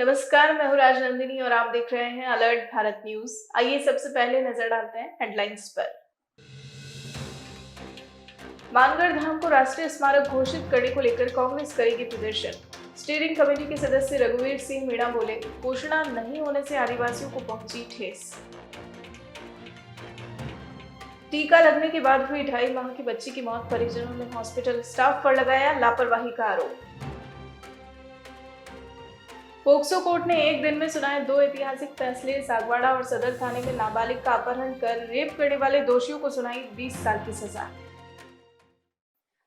नमस्कार, मैं हूँ राजनंदिनी और आप देख रहे हैं अलर्ट भारत न्यूज। आइए सबसे पहले नजर डालते हैं हेडलाइंस पर। मानगढ़ धाम को राष्ट्रीय स्मारक घोषित करने को लेकर कांग्रेस करेगी प्रदर्शन। स्टीयरिंग कमेटी के सदस्य रघुवीर सिंह मीणा बोले, घोषणा नहीं होने से आदिवासियों को पहुंची ठेस। टीका लगने के बाद हुई 2.5 माह की बच्ची की मौत, परिजनों ने हॉस्पिटल स्टाफ पर लगाया लापरवाही का आरोप। पोक्सो कोर्ट ने एक दिन में सुनाए 2 ऐतिहासिक फैसले। सागवाड़ा और सदर थाने में नाबालिग का अपहरण कर रेप करने वाले दोषियों को सुनाई 20 साल की सजा।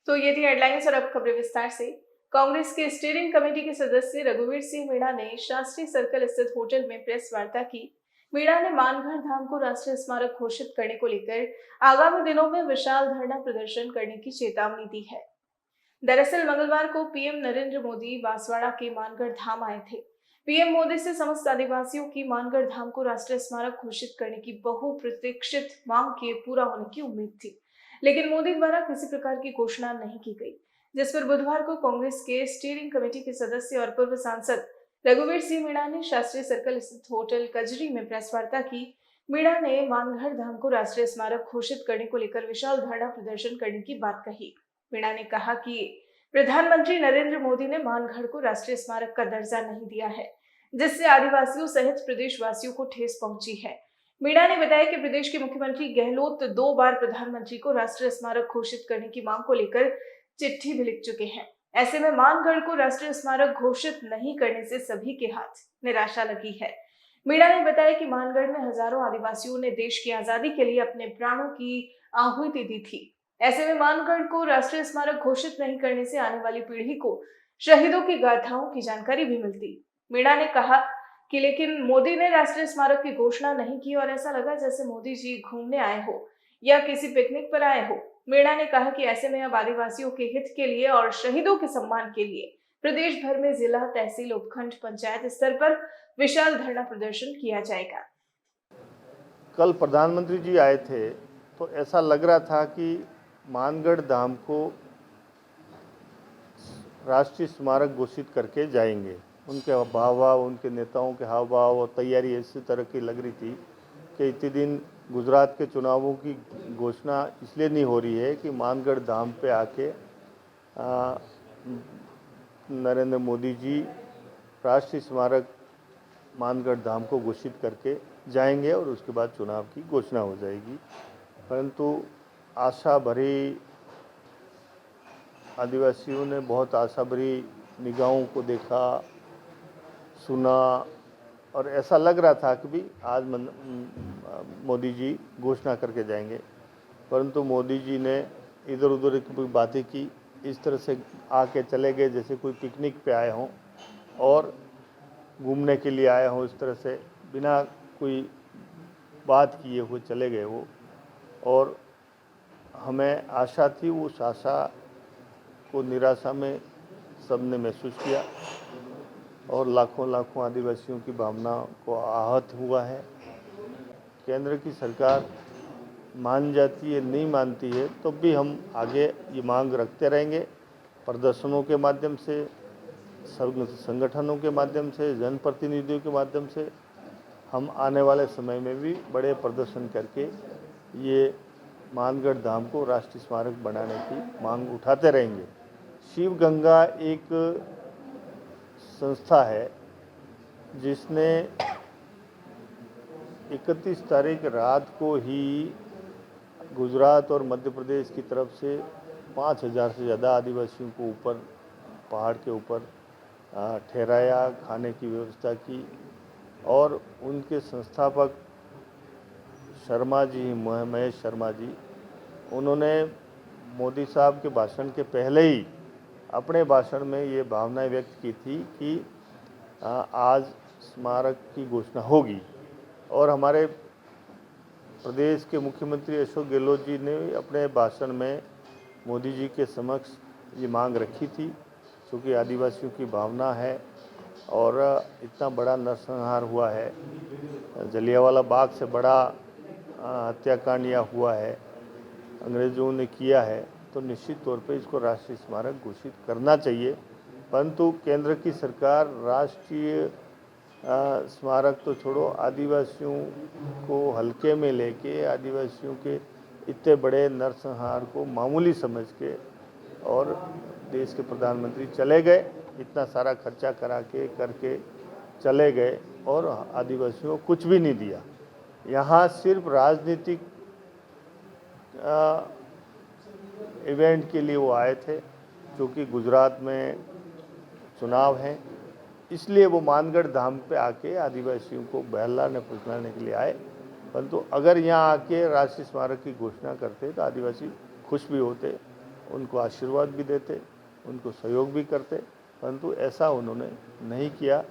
तो ये थी हेडलाइंस और अब खबरें विस्तार से। कांग्रेस के स्टीयरिंग कमेटी के सदस्य रघुवीर सिंह मीणा ने शास्त्री सर्कल स्थित होटल में प्रेस वार्ता की। मीणा ने मानगढ़ धाम को राष्ट्रीय स्मारक घोषित करने को लेकर आगामी दिनों में विशाल धरना प्रदर्शन करने की चेतावनी दी है। दरअसल मंगलवार को पीएम नरेंद्र मोदी बांसवाड़ा के मानगढ़ धाम आए थे। पीएम मोदी से समस्त आदिवासियों की मानगढ़ धाम को राष्ट्रीय स्मारक घोषित करने की बहुप्रतीक्षित मांग के पूरा होने की उम्मीद थी, लेकिन मोदी द्वारा किसी प्रकार की घोषणा नहीं की गई, जिस पर बुधवार को कांग्रेस के स्टीयरिंग कमेटी के सदस्य और पूर्व सांसद रघुवीर सिंह मीणा ने शास्त्री सर्कल स्थित होटल कजरी में प्रेस वार्ता की। मीणा ने मानगढ़ धाम को राष्ट्रीय स्मारक घोषित करने को लेकर विशाल धरना प्रदर्शन करने की बात कही। मीणा ने कहा कि प्रधानमंत्री नरेंद्र मोदी ने मानगढ़ को राष्ट्रीय स्मारक का दर्जा नहीं दिया है, जिससे आदिवासियों सहित प्रदेशवासियों को ठेस पहुंची है। मीणा ने बताया कि प्रदेश के मुख्यमंत्री गहलोत 2 बार प्रधानमंत्री को राष्ट्रीय स्मारक घोषित करने की मांग को लेकर चिट्ठी भी लिख चुके हैं। ऐसे में मानगढ़ को राष्ट्रीय स्मारक घोषित नहीं करने से सभी के हाथ निराशा लगी है। मीणा ने बताया कि मानगढ़ में हजारों आदिवासियों ने देश की आजादी के लिए अपने प्राणों की आहुति दी थी। ऐसे में मानगढ़ को राष्ट्रीय स्मारक घोषित नहीं करने से आने वाली पीढ़ी को शहीदों की गाथाओं की जानकारी भी मिलती। मीणा ने कहा कि लेकिन मोदी ने राष्ट्रीय स्मारक की घोषणा नहीं की और ऐसा लगा जैसे मोदी जी घूमने आए हो या किसी पिकनिक पर आए हो। मीणा ने कहा कि ऐसे में अब आदिवासियों के हित के लिए और शहीदों के सम्मान के लिए प्रदेश भर में जिला, तहसील, उपखंड, पंचायत स्तर पर विशाल धरना प्रदर्शन किया जाएगा। कल प्रधानमंत्री जी आए थे तो ऐसा लग रहा था कि मानगढ़ धाम को राष्ट्रीय स्मारक घोषित करके जाएंगे। उनके हाव भाव, उनके नेताओं के हाव भाव और तैयारी इसी तरह की लग रही थी कि इतने दिन गुजरात के चुनावों की घोषणा इसलिए नहीं हो रही है कि मानगढ़ धाम पे आके नरेंद्र मोदी जी राष्ट्रीय स्मारक मानगढ़ धाम को घोषित करके जाएंगे और उसके बाद चुनाव की घोषणा हो जाएगी। परंतु आशा भरी आदिवासियों ने बहुत आशा भरी निगाहों को देखा, सुना और ऐसा लग रहा था कि भी आज मोदी जी घोषणा करके जाएंगे। परंतु मोदी जी ने इधर उधर की बातें की, इस तरह से आके चले गए जैसे कोई पिकनिक पे आए हों और घूमने के लिए आए हों। इस तरह से बिना कोई बात किए हुए चले गए वो, और हमें आशा थी, उस आशा को निराशा में सबने महसूस किया और लाखों लाखों आदिवासियों की भावना को आहत हुआ है। केंद्र की सरकार मान जाती है, नहीं मानती है, तो भी हम आगे ये मांग रखते रहेंगे, प्रदर्शनों के माध्यम से, संगठनों के माध्यम से, जनप्रतिनिधियों के माध्यम से। हम आने वाले समय में भी बड़े प्रदर्शन करके ये मानगढ़ धाम को राष्ट्रीय स्मारक बनाने की मांग उठाते रहेंगे। शिव गंगा एक संस्था है जिसने 31 तारीख रात को ही गुजरात और मध्य प्रदेश की तरफ से 5000 से ज़्यादा आदिवासियों को ऊपर पहाड़ के ऊपर ठहराया, खाने की व्यवस्था की। और उनके संस्थापक शर्मा जी, महेश शर्मा जी, उन्होंने मोदी साहब के भाषण के पहले ही अपने भाषण में ये भावनाएं व्यक्त की थी कि आज स्मारक की घोषणा होगी। और हमारे प्रदेश के मुख्यमंत्री अशोक गहलोत जी ने अपने भाषण में मोदी जी के समक्ष ये मांग रखी थी, क्योंकि आदिवासियों की भावना है और इतना बड़ा नरसंहार हुआ है, जलियांवाला बाग से बड़ा हत्याकांड यहाँ हुआ है, अंग्रेज़ों ने किया है, तो निश्चित तौर पे इसको राष्ट्रीय स्मारक घोषित करना चाहिए। परंतु केंद्र की सरकार राष्ट्रीय स्मारक तो छोड़ो, आदिवासियों को हल्के में लेके आदिवासियों के इतने बड़े नरसंहार को मामूली समझ के और देश के प्रधानमंत्री चले गए, इतना सारा खर्चा करा के करके चले गए और आदिवासियों को कुछ भी नहीं दिया। यहाँ सिर्फ राजनीतिक इवेंट के लिए वो आए थे, क्योंकि गुजरात में चुनाव हैं, इसलिए वो मानगढ़ धाम पे आके आदिवासियों को बहलाने फुसलाने के लिए आए। परंतु अगर यहाँ आके राष्ट्रीय स्मारक की घोषणा करते तो आदिवासी खुश भी होते, उनको आशीर्वाद भी देते, उनको सहयोग भी करते, परंतु ऐसा उन्होंने नहीं किया।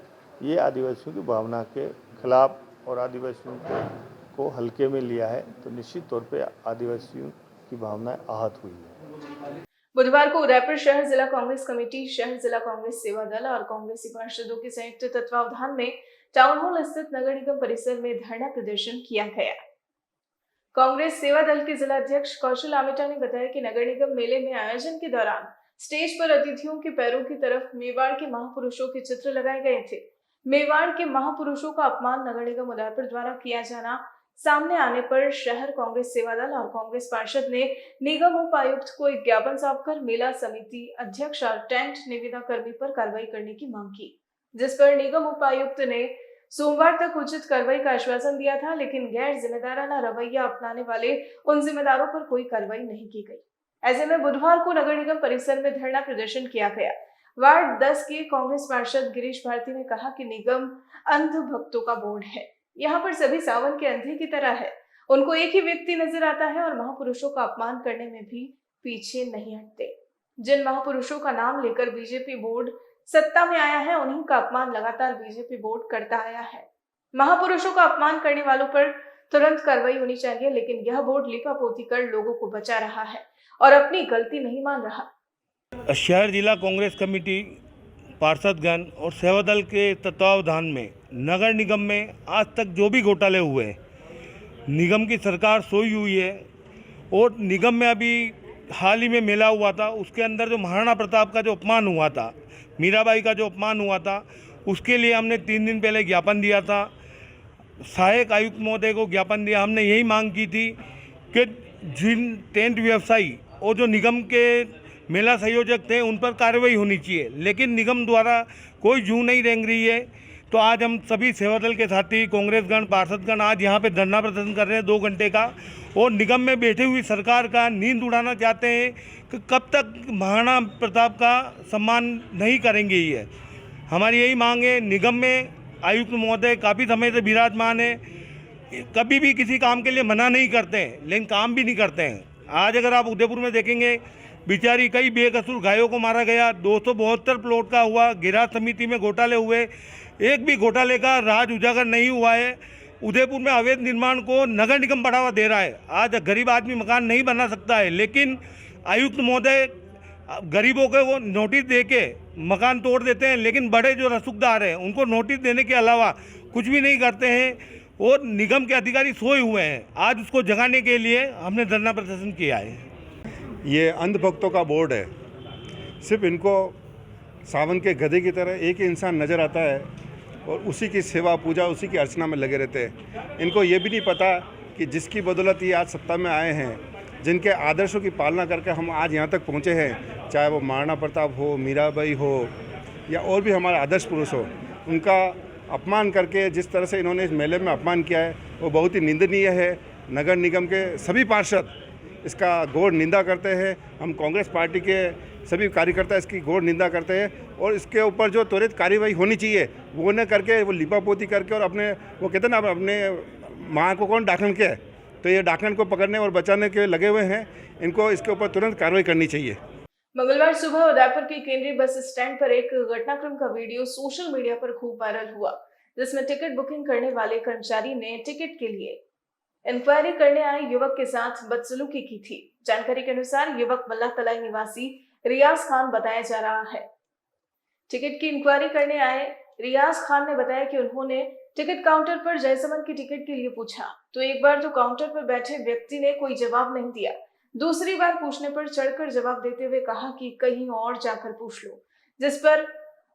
ये आदिवासियों की भावना के खिलाफ और आदिवासियों को हल्के में लिया है, तो निश्चित तौर पे आदिवासियों की भावनाएं आहत हुई है। बुधवार को उदयपुर शहर जिला कांग्रेस कमेटी, शहर जिला कांग्रेस सेवा दल और कांग्रेसी पार्षदों के संयुक्त तत्वावधान में टाउन हॉल स्थित नगर निगम परिसर में धरना प्रदर्शन किया गया। कांग्रेस सेवा दल के जिला अध्यक्ष कौशल आमेटा ने बताया कि नगर निगम मेले में आयोजन के दौरान स्टेज पर अतिथियों के पैरों की तरफ मेवाड़ के महापुरुषों के चित्र लगाए गए थे। मेवाड़ के महापुरुषों का अपमान नगर निगम उदयपुर द्वारा किया जाना सामने आने पर शहर कांग्रेस सेवा दल और कांग्रेस पार्षद ने निगम उपायुक्त को एक ज्ञापन सौंपकर मेला समिति अध्यक्ष और टेंट निविदा कर्मी पर कार्रवाई करने की मांग की, जिस पर निगम उपायुक्त ने सोमवार तक उचित कार्रवाई का आश्वासन दिया था, लेकिन गैर जिम्मेदाराना रवैया अपनाने वाले उन जिम्मेदारों पर कोई कार्रवाई नहीं की गई। ऐसे में बुधवार को नगर निगम परिसर में धरना प्रदर्शन किया गया। वार्ड 10 के कांग्रेस पार्षद गिरीश भारती ने कहा कि निगम अंध भक्तों का बोर्ड है, यहाँ पर सभी सावन के अंधे की तरह है, उनको एक ही व्यक्ति नजर आता है और महापुरुषों का अपमान करने में भी पीछे नहीं हटते। जिन महापुरुषों का नाम लेकर बीजेपी बोर्ड सत्ता में आया है, उन्हीं का अपमान लगातार बीजेपी बोर्ड करता आया है। महापुरुषों का अपमान करने वालों पर तुरंत कार्रवाई होनी चाहिए, लेकिन यह बोर्ड लिपापोती कर लोगों को बचा रहा है और अपनी गलती नहीं मान रहा। शहर जिला कांग्रेस कमेटी, पार्षदगण और सेवा दल के तत्वावधान में नगर निगम में आज तक जो भी घोटाले हुए, निगम की सरकार सोई हुई है। और निगम में अभी हाल ही में मेला हुआ था, उसके अंदर जो महाराणा प्रताप का जो अपमान हुआ था, मीराबाई का जो अपमान हुआ था, उसके लिए हमने 3 दिन पहले ज्ञापन दिया था। सहायक आयुक्त महोदय को ज्ञापन दिया। हमने यही मांग की थी कि जिन टेंट व्यवसायी और जो निगम के मेला संयोजक थे उन पर कार्रवाई होनी चाहिए, लेकिन निगम द्वारा कोई जू नहीं रेंग रही है। तो आज हम सभी सेवा दल के साथी, कांग्रेसगण, पार्षदगण आज यहाँ पे धरना प्रदर्शन कर रहे हैं 2 घंटे का, और निगम में बैठी हुई सरकार का नींद उड़ाना चाहते हैं कि कब तक महाराणा प्रताप का सम्मान नहीं करेंगे। ये हमारी यही मांग है। निगम में आयुक्त महोदय काफ़ी समय से विराजमान है, कभी भी किसी काम के लिए मना नहीं करते हैं, लेकिन काम भी नहीं करते हैं। आज अगर आप उदयपुर में देखेंगे, बेचारी कई बेकसूर गायों को मारा गया, 272 प्लॉट का हुआ, गिराज समिति में घोटाले हुए, एक भी घोटाले का राज उजागर नहीं हुआ है। उदयपुर में अवैध निर्माण को नगर निगम बढ़ावा दे रहा है। आज गरीब आदमी मकान नहीं बना सकता है, लेकिन आयुक्त महोदय गरीबों को वो नोटिस दे के मकान तोड़ देते हैं, लेकिन बड़े जो रसूखदार हैं उनको नोटिस देने के अलावा कुछ भी नहीं करते हैं, और निगम के अधिकारी सोए हुए हैं। आज उसको जगाने के लिए हमने धरना प्रदर्शन किया है। ये अंधभक्तों का बोर्ड है। सिर्फ इनको सावन के गधे की तरह एक ही इंसान नज़र आता है और उसी की सेवा पूजा, उसी की अर्चना में लगे रहते हैं। इनको ये भी नहीं पता कि जिसकी बदौलत ये आज सत्ता में आए हैं, जिनके आदर्शों की पालना करके हम आज यहाँ तक पहुँचे हैं, चाहे वो महाराणा प्रताप हो, मीराबाई हो या और भी हमारे आदर्श पुरुष हो, उनका अपमान करके जिस तरह से इन्होंने इस मेले में अपमान किया है वो बहुत ही निंदनीय है। नगर निगम के सभी पार्षद इसका घोर निंदा करते हैं। हम कांग्रेस पार्टी के सभी कार्यकर्ता इसकी घोर निंदा करते हैं और इसके ऊपर जो त्वरित कार्रवाई होनी चाहिए वो न करके, वो लिपापोती करके और अपने वो कहते हैं ना, अपने माँ को कौन डाकन के है, तो ये डाकन को पकड़ने और बचाने के लगे हुए हैं। इनको इसके ऊपर तुरंत कार्रवाई करनी चाहिए। मंगलवार सुबह उदयपुर के केंद्रीय बस स्टैंड पर एक घटनाक्रम का वीडियो सोशल मीडिया पर खूब वायरल हुआ, जिसमें टिकट बुकिंग करने वाले कर्मचारी ने टिकट के लिए इंक्वायरी करने आए युवक के साथ बदसलूकी की थी। जानकारी के अनुसार युवक मल्ला तलाई निवासी रियाज खान बताया जा रहा है। टिकट की इंक्वायरी करने आए रियाज खान ने बताया कि उन्होंने टिकट काउंटर पर जयसमन की टिकट के लिए पूछा, तो एक बार तो काउंटर पर बैठे व्यक्ति ने कोई जवाब नहीं दिया। दूसरी बार पूछने पर चढ़कर जवाब देते हुए कहा कि कहीं और जाकर पूछ लो, जिस पर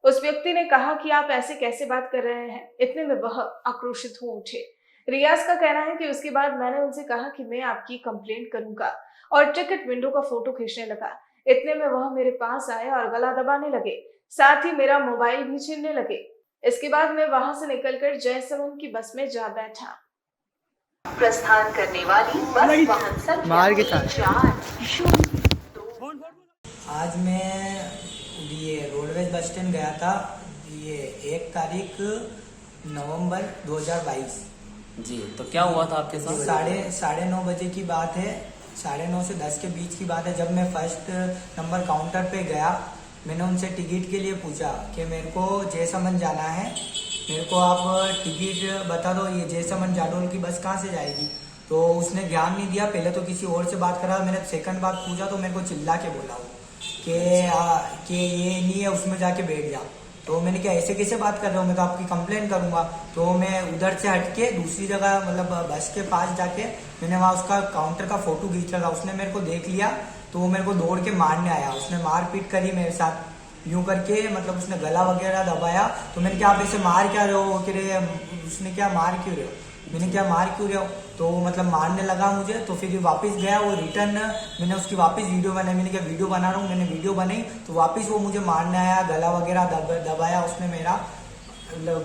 उस व्यक्ति ने कहा कि आप ऐसे कैसे बात कर रहे हैं। इतने में वह आक्रोशित हो उठे। रियाज का कहना है कि उसके बाद मैंने उनसे कहा कि मैं आपकी कंप्लेंट करूंगा और टिकट विंडो का फोटो खींचने लगा। इतने में वह मेरे पास आए और गला दबाने लगे, साथ ही मेरा मोबाइल भी छीनने लगे। इसके बाद मैं वहां से निकलकर जयसमंद की बस में जा बैठा। प्रस्थान करने वाली बस वाहन संख्या 402। आज मैं ये रोडवेज बस स्टैंड गया था, ये 1 तारीख नवंबर 2022। जी, तो क्या हुआ था आपके साथ? साढ़े 9 बजे की बात है, 9:30 से 10 के बीच की बात है। जब मैं फर्स्ट नंबर काउंटर पे गया, मैंने उनसे टिकट के लिए पूछा कि मेरे को जयसमंद जाना है, मेरे को आप टिकट बता दो, ये जयसमंद जाडोल की बस कहाँ से जाएगी। तो उसने ध्यान नहीं दिया, पहले तो किसी और से बात करा। मैंने सेकंड बात पूछा तो मेरे को चिल्ला के बोला वो कि ये नहीं है, उसमें जाके बैठ जा। तो मैंने क्या ऐसे कैसे बात कर रहा हूँ, मैं तो आपकी कंप्लेन करूंगा। तो मैं उधर से हटके दूसरी जगह मतलब बस के पास जाके मैंने वहाँ उसका काउंटर का फोटो खींच रहा था। उसने मेरे को देख लिया तो वो मेरे को दौड़ के मारने आया। उसने मारपीट करी मेरे साथ यूं करके, मतलब उसने गला वगैरह दबाया। तो मैंने क्या आप ऐसे मार क्या रहे हो, कि उसने क्या मार क्यों रहे हो, मैंने क्या मार क्यों रहे हो। तो मतलब मारने लगा मुझे। तो फिर वापस गया वो रिटर्न, मैंने उसकी वापस वीडियो बनाई। मैंने क्या वीडियो बना रहा हूँ, मैंने वीडियो बनाई तो वापस वो मुझे मारने आया, गला वगैरह दबाया उसने मेरा,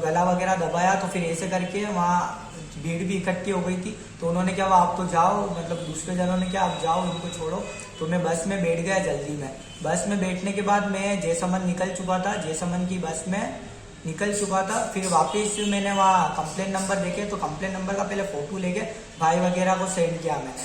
गला वगैरह दबाया। तो फिर ऐसे करके वहाँ भीड़ भी इकट्ठी हो गई थी। तो उन्होंने क्या आप तो जाओ, मतलब दूसरे जनों ने क्या आप जाओ, इनको छोड़ो। तो मैं बस में बैठ गया जल्दी में। बस में बैठने के बाद मैं जयसमंद निकल चुका था, जयसमंद की बस में निकल चुका था। फिर वापस मैंने वहाँ कंप्लेन नंबर देखे तो कंप्लेन नंबर का पहले फोटो लेके भाई वगैरह को सेंड किया मैंने।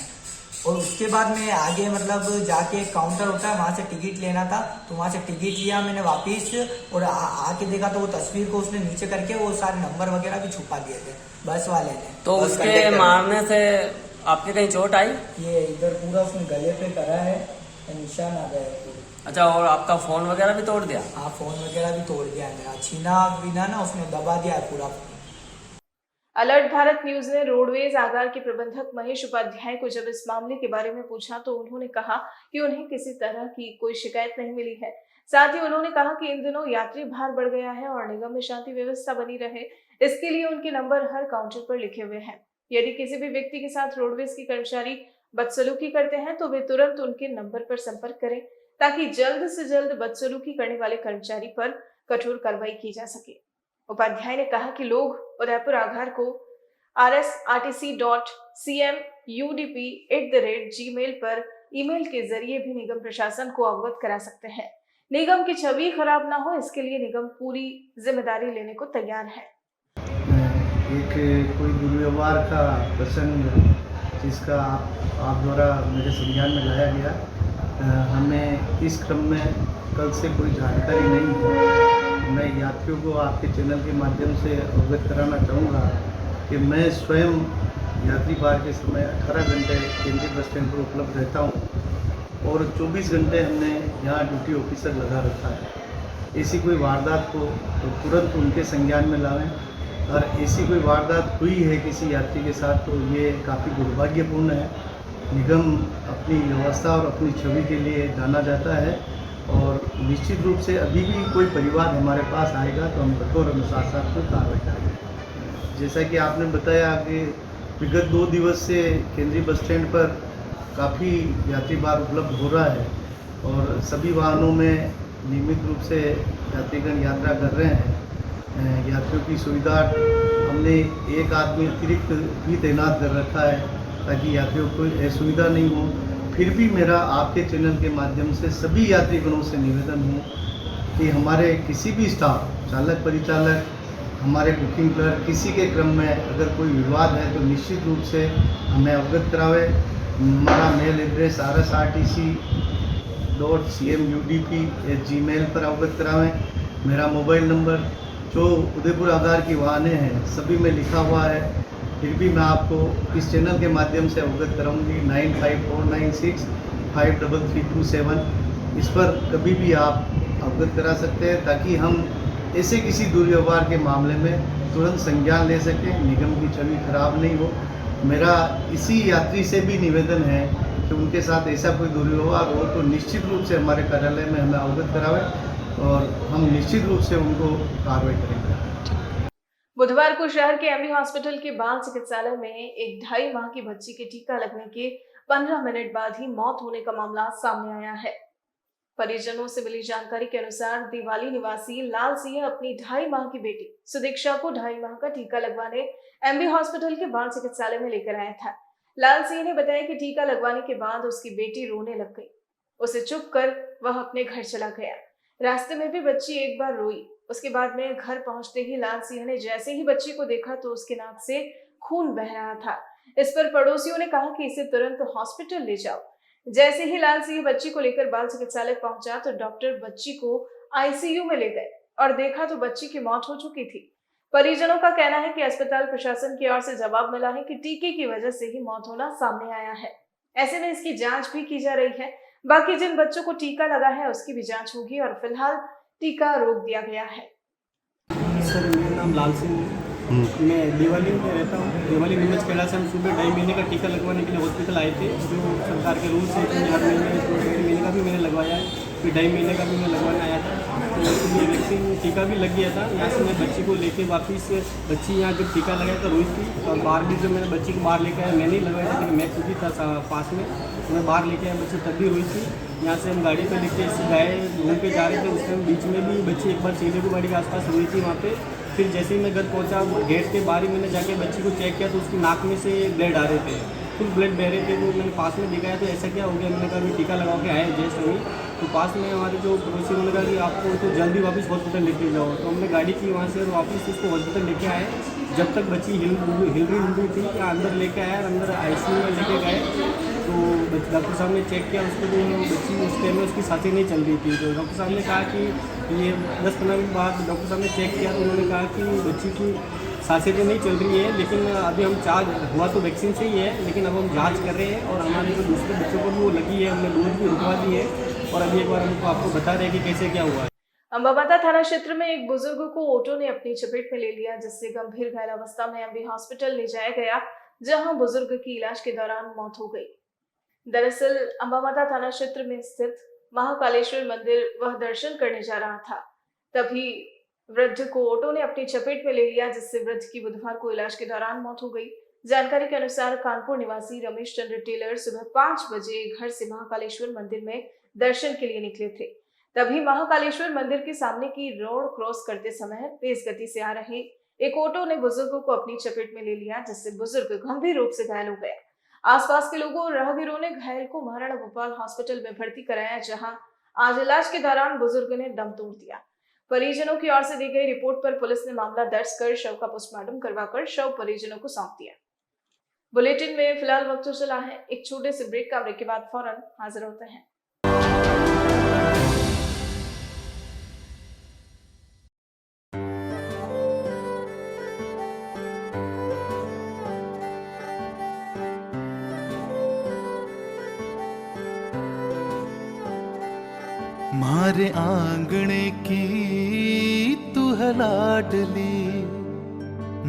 और उसके बाद मैं आगे मतलब जाके एक काउंटर होता है, वहाँ से टिकट लेना था। तो वहाँ से टिकट लिया मैंने वापस, और आके देखा तो वो तस्वीर को उसने नीचे करके वो सारे नंबर वगैरह भी छुपा दिए थे बस वाले ने। तो उसके मारने से आपके कहीं चोट आई? ये इधर पूरा उसने गले पे करा है, निशान आ गया है। अच्छा, और आपका फोन वगैरह भी तोड़ दिया? हाँ, फोन वगैरह भी तोड़ दिया है मेरा, छीना बिना ना उसने दबा दिया है पूरा। अलर्ट भारत न्यूज ने रोडवेज आगार के प्रबंधक महेश उपाध्याय को जब इस मामले के बारे में पूछा तो उन्होंने कहा कि उन्हें किसी तरह की कोई शिकायत नहीं मिली है। साथ ही उन्होंने कहा कि इन दिनों यात्री भार बढ़ गया है और निगम में शांति व्यवस्था बनी रहे, इसके लिए उनके नंबर हर काउंटर पर लिखे हुए हैं। यदि किसी भी व्यक्ति के साथ रोडवेज के कर्मचारी बदसलूकी करते हैं तो वे तुरंत उनके नंबर पर संपर्क करें, ताकि जल्द से जल्द बदसलूकी करने वाले कर्मचारी पर कठोर कार्रवाई की जा सके। उपाध्याय ने कहा कि लोग उदयपुर आगार को rsrtc.cmudp@gmail पर ईमेल के जरिए भी निगम प्रशासन को अवगत करा सकते हैं। निगम की छवि खराब ना हो, इसके लिए निगम पूरी जिम्मेदारी लेने को तैयार है। एक कोई दुर्व्यवहार का प्रसंग जिसका आप द्वारा मेरे संज्ञान में लाया गया, हमें इस क्रम में कल से कोई जानकारी नहीं है। मैं यात्रियों को आपके चैनल के माध्यम से अवगत कराना चाहूँगा कि मैं स्वयं यात्री भार के समय 18 घंटे केंद्रीय बस स्टैंड पर उपलब्ध रहता हूँ और 24 घंटे हमने यहाँ ड्यूटी ऑफिसर लगा रखा है। ऐसी कोई वारदात हो तो तुरंत उनके संज्ञान में लावें, और ऐसी कोई वारदात हुई है किसी यात्री के साथ तो ये काफ़ी दुर्भाग्यपूर्ण है। निगम अपनी व्यवस्था और अपनी छवि के लिए जाना जाता है, और निश्चित रूप से अभी भी कोई परिवार हमारे पास आएगा तो हम कठोर अनुशासन को कार्रवाई करेंगे। जैसा कि आपने बताया कि विगत 2 दिवस से केंद्रीय बस स्टैंड पर काफ़ी यात्री भार उपलब्ध हो रहा है और सभी वाहनों में नियमित रूप से यात्रीगण यात्रा कर रहे हैं। यात्रियों की सुविधा हमने एक आदमी अतिरिक्त भी तैनात कर रखा है ताकि यात्रियों को कोई असुविधा नहीं हो। फिर भी मेरा आपके चैनल के माध्यम से सभी यात्रीगणों से निवेदन है कि हमारे किसी भी स्टाफ, चालक परिचालक, हमारे बुकिंग क्लर्क, किसी के क्रम में अगर कोई विवाद है तो निश्चित रूप से हमें अवगत करावे। हमारा मेल एड्रेस rsrtc.cmudp@gmail पर अवगत करावें। मेरा मोबाइल नंबर जो उदयपुर आगार की वाहनें हैं सभी में लिखा हुआ है, फिर भी मैं आपको इस चैनल के माध्यम से अवगत कराऊंगी। 9549653327 इस पर कभी भी आप अवगत करा सकते हैं ताकि हम ऐसे किसी दुर्व्यवहार के मामले में तुरंत संज्ञान ले सकें, निगम की छवि खराब नहीं हो। मेरा इसी यात्री से भी निवेदन है कि उनके साथ ऐसा कोई दुर्व्यवहार हो तो निश्चित रूप से हमारे कार्यालय में हमें अवगत करावें और हम निश्चित रूप से उनको कार्रवाई करेंगे। बुधवार को शहर के एमबी हॉस्पिटल के बाल चिकित्सालय में एक 2.5 माह की बच्ची के टीका लगने के 15 मिनट बाद ही मौत होने का मामला सामने आया है। परिजनों से मिली जानकारी के अनुसार दिवाली निवासी लाल सिंह अपनी 2.5 माह की बेटी सुदीक्षा को 2.5 माह का टीका लगवाने एमबी हॉस्पिटल के बाल चिकित्सालय में लेकर आया था। लाल सिंह ने बताया कि टीका लगवाने के बाद उसकी बेटी रोने लग गई। उसे चुप कर वह अपने घर चला गया। रास्ते में भी बच्ची एक बार रोई। उसके बाद में घर पहुंचते ही लाल सिंह ने जैसे ही बच्ची को देखा तो उसके नाक से खून बह रहा था। इस पर पड़ोसियों ने कहा कि इसे तुरंत हॉस्पिटल ले जाओ। जैसे ही लाल सिंह बच्ची को लेकर बाल चिकित्सालय पहुंचा तो डॉक्टर बच्ची को आईसीयू में ले गए और देखा तो बच्ची की मौत हो चुकी थी। परिजनों का कहना है कि अस्पताल प्रशासन की ओर से जवाब मिला है कि टीके की वजह से ही मौत होना सामने आया है। ऐसे में इसकी जांच भी की जा रही है। बाकी जिन बच्चों को टीका लगा है उसकी भी जांच होगी और फिलहाल टीका रोक दिया गया है। सर, मेरा नाम लाल सिंह है। मैं दिवाली में रहता हूँ। दिवाली न्यूज केला से हम सुबह 2.5 महीने का टीका लगवाने के लिए हॉस्पिटल आए थे। जो सरकार के रूल्स है कि हर महीने 2.5 महीने का भी मैंने लगवाया है, फिर 2.5 महीने का भी मैं लगवाने आया था। तो इसलिए वैक्सीन टीका भी लग गया था। यहाँ से मैं बच्ची को लेके वापस बच्ची यहाँ जब टीका लगाया तो रोई थी और बाहर भी जब मैंने बच्ची को बाहर लेके आया, मैंने ही लगवाया था लेकिन मैं खुद ही था पास में, तो मैं बाहर लेके आया, बच्ची तब भी रोई थी। यहाँ से हम गाड़ी पे लेके गए, घूम के जा रहे थे। उस टाइम बीच में भी बच्ची एक बार सीधे को गाड़ी के आसपास रोई थी वहाँ पे। फिर जैसे ही मैं घर पहुँचा, गेट के बाहर ही मैंने जाके बच्ची को चेक किया तो उसकी नाक में से ब्लड आ रहे थे, फुल ब्लड बह रहे थे। तो मैंने पास में दिखाया तो ऐसा क्या हो गया, मैंने कहा टीका लगा के आए जैसे हुई। तो पास में हमारे जो पड़ोसी उन्होंने कहा कि आपको तो जल्दी वापस हॉस्पिटल लेके जाओ। तो हमने गाड़ी की वहाँ से वापस इसको हॉस्पिटल लेके आए। जब तक बच्ची हिल रही थी या अंदर लेके आया, अंदर आईसीयू में लेके गए तो डॉक्टर साहब ने चेक किया उसको, जो बच्ची उस टाइम में उसकी सांसें नहीं चल रही थी। तो डॉक्टर साहब ने कहा कि ये 10-15 मिनट बाद डॉक्टर साहब ने चेक किया तो उन्होंने कहा कि बच्ची की सांसें तो नहीं चल रही है, लेकिन अभी हम चार्ज हुआ तो वैक्सीन से ही है, लेकिन अब हम जांच कर रहे हैं और हमारे जो दूसरे बच्चों को भी वो लगी है, हमने डोज भी रुकवा दी है और अभी एक बार हमको आपको बता रहे हैं कि कैसे क्या हुआ है। अंबामाता थाना क्षेत्र में एक बुजुर्ग को ऑटो ने अपनी चपेट में ले लिया, जिससे गंभीर घायल अवस्था में एमबी हॉस्पिटल ले जाया गया, जहां बुजुर्ग की इलाज के दौरान मौत हो गई। दरअसल अंबामाता थाना क्षेत्र में स्थित महाकालेश्वर मंदिर वह दर्शन करने जा रहा था, तभी वृद्ध को ऑटो ने अपनी चपेट में ले लिया, जिससे वृद्ध की बुधवार को इलाज के दौरान मौत हो गई। जानकारी के अनुसार कानपुर निवासी रमेश चंद्र टेलर सुबह 5 बजे घर से महाकालेश्वर मंदिर में दर्शन के लिए निकले थे। तभी महाकालेश्वर मंदिर के सामने की रोड क्रॉस करते समय तेज गति से आ रहे एक ऑटो ने बुजुर्ग को अपनी चपेट में ले लिया, जिससे बुजुर्ग गंभीर रूप से घायल हो गए। आसपास के लोगों और राहगीरों ने घायल को महाराणा भोपाल हॉस्पिटल में भर्ती कराया, जहां आज इलाज के दौरान बुजुर्ग ने दम तोड़ दिया। परिजनों की ओर से दी गई रिपोर्ट पर पुलिस ने मामला दर्ज कर शव का पोस्टमार्टम करवाकर शव परिजनों को सौंप दिया। बुलेटिन में फिलहाल वक्त तो चला है, एक छोटे से ब्रेक का, ब्रेक के बाद फौरन हाजिर होते हैं। मारे आंगणे की तू है लाडली,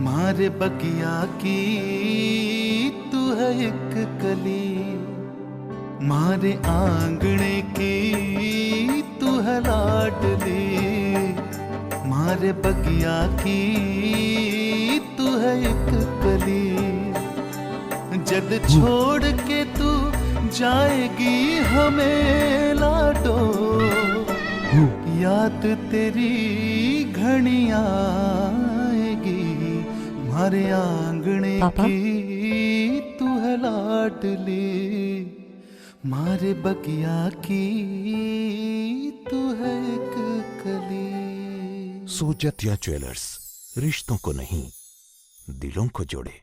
मारे बगिया की तू है एक कली। मारे आंगणे की तू है लाडली, मारे बगिया की तू है एक कली। जद छोड़ के तू जाएगी हमें लाडो, याद तेरी घनी आएगी। मारे आंगणे की तू है लाडली, मारे बगिया की तू है एक कली। सोजतिया ज्वेलर्स, रिश्तों को नहीं दिलों को जोड़े।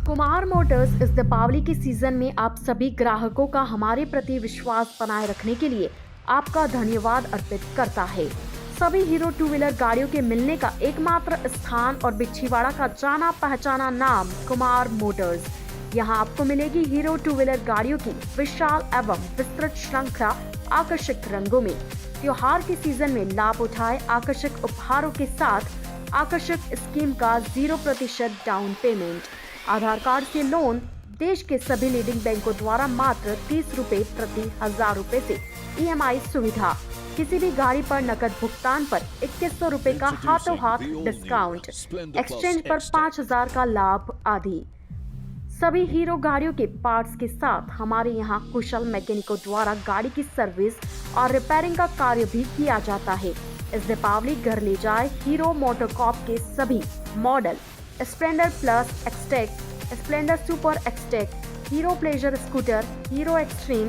कुमार मोटर्स इस दीपावली के सीजन में आप सभी ग्राहकों का हमारे प्रति विश्वास बनाए रखने के लिए आपका धन्यवाद अर्पित करता है। सभी हीरो 2 व्हीलर गाड़ियों के मिलने का एकमात्र स्थान और बिच्छीवाड़ा का जाना पहचाना नाम कुमार मोटर्स। यहां आपको मिलेगी हीरो 2 व्हीलर गाड़ियों की विशाल एवं विस्तृत श्रृंखला आकर्षक रंगों में। त्योहार के सीजन में लाभ उठाए आकर्षक उपहारों के साथ आकर्षक स्कीम का 0% डाउन पेमेंट, आधार कार्ड से लोन, देश के सभी लीडिंग बैंकों द्वारा मात्र 30 रुपए प्रति 1000 रुपए से EMI सुविधा, किसी भी गाड़ी पर नकद भुगतान पर 2100 रुपए का हाथों हाथ डिस्काउंट, एक्सचेंज पर 5000 का लाभ आदि। सभी हीरो गाड़ियों के पार्ट्स के साथ हमारे यहाँ कुशल मैकेनिकों द्वारा गाड़ी की सर्विस और रिपेयरिंग का कार्य भी किया जाता है। इस दीपावली घर ले जाए हीरो मोटोकॉर्प के सभी model Splendor plus XTEC, Splendor super XTEC, hero pleasure scooter, hero extreme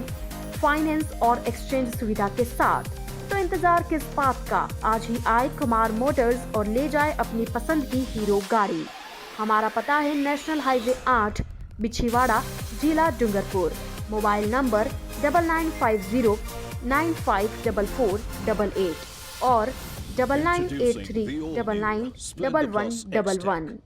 finance और एक्सचेंज सुविधा के साथ। तो इंतजार किस बात का, आज ही आए कुमार मोटर्स और ले जाए अपनी पसंद की हीरो गाड़ी। हमारा पता है नेशनल हाईवे 8, बिछीवाड़ा, जिला डूंगरपुर। मोबाइल नंबर 9950954488 और 9983991111।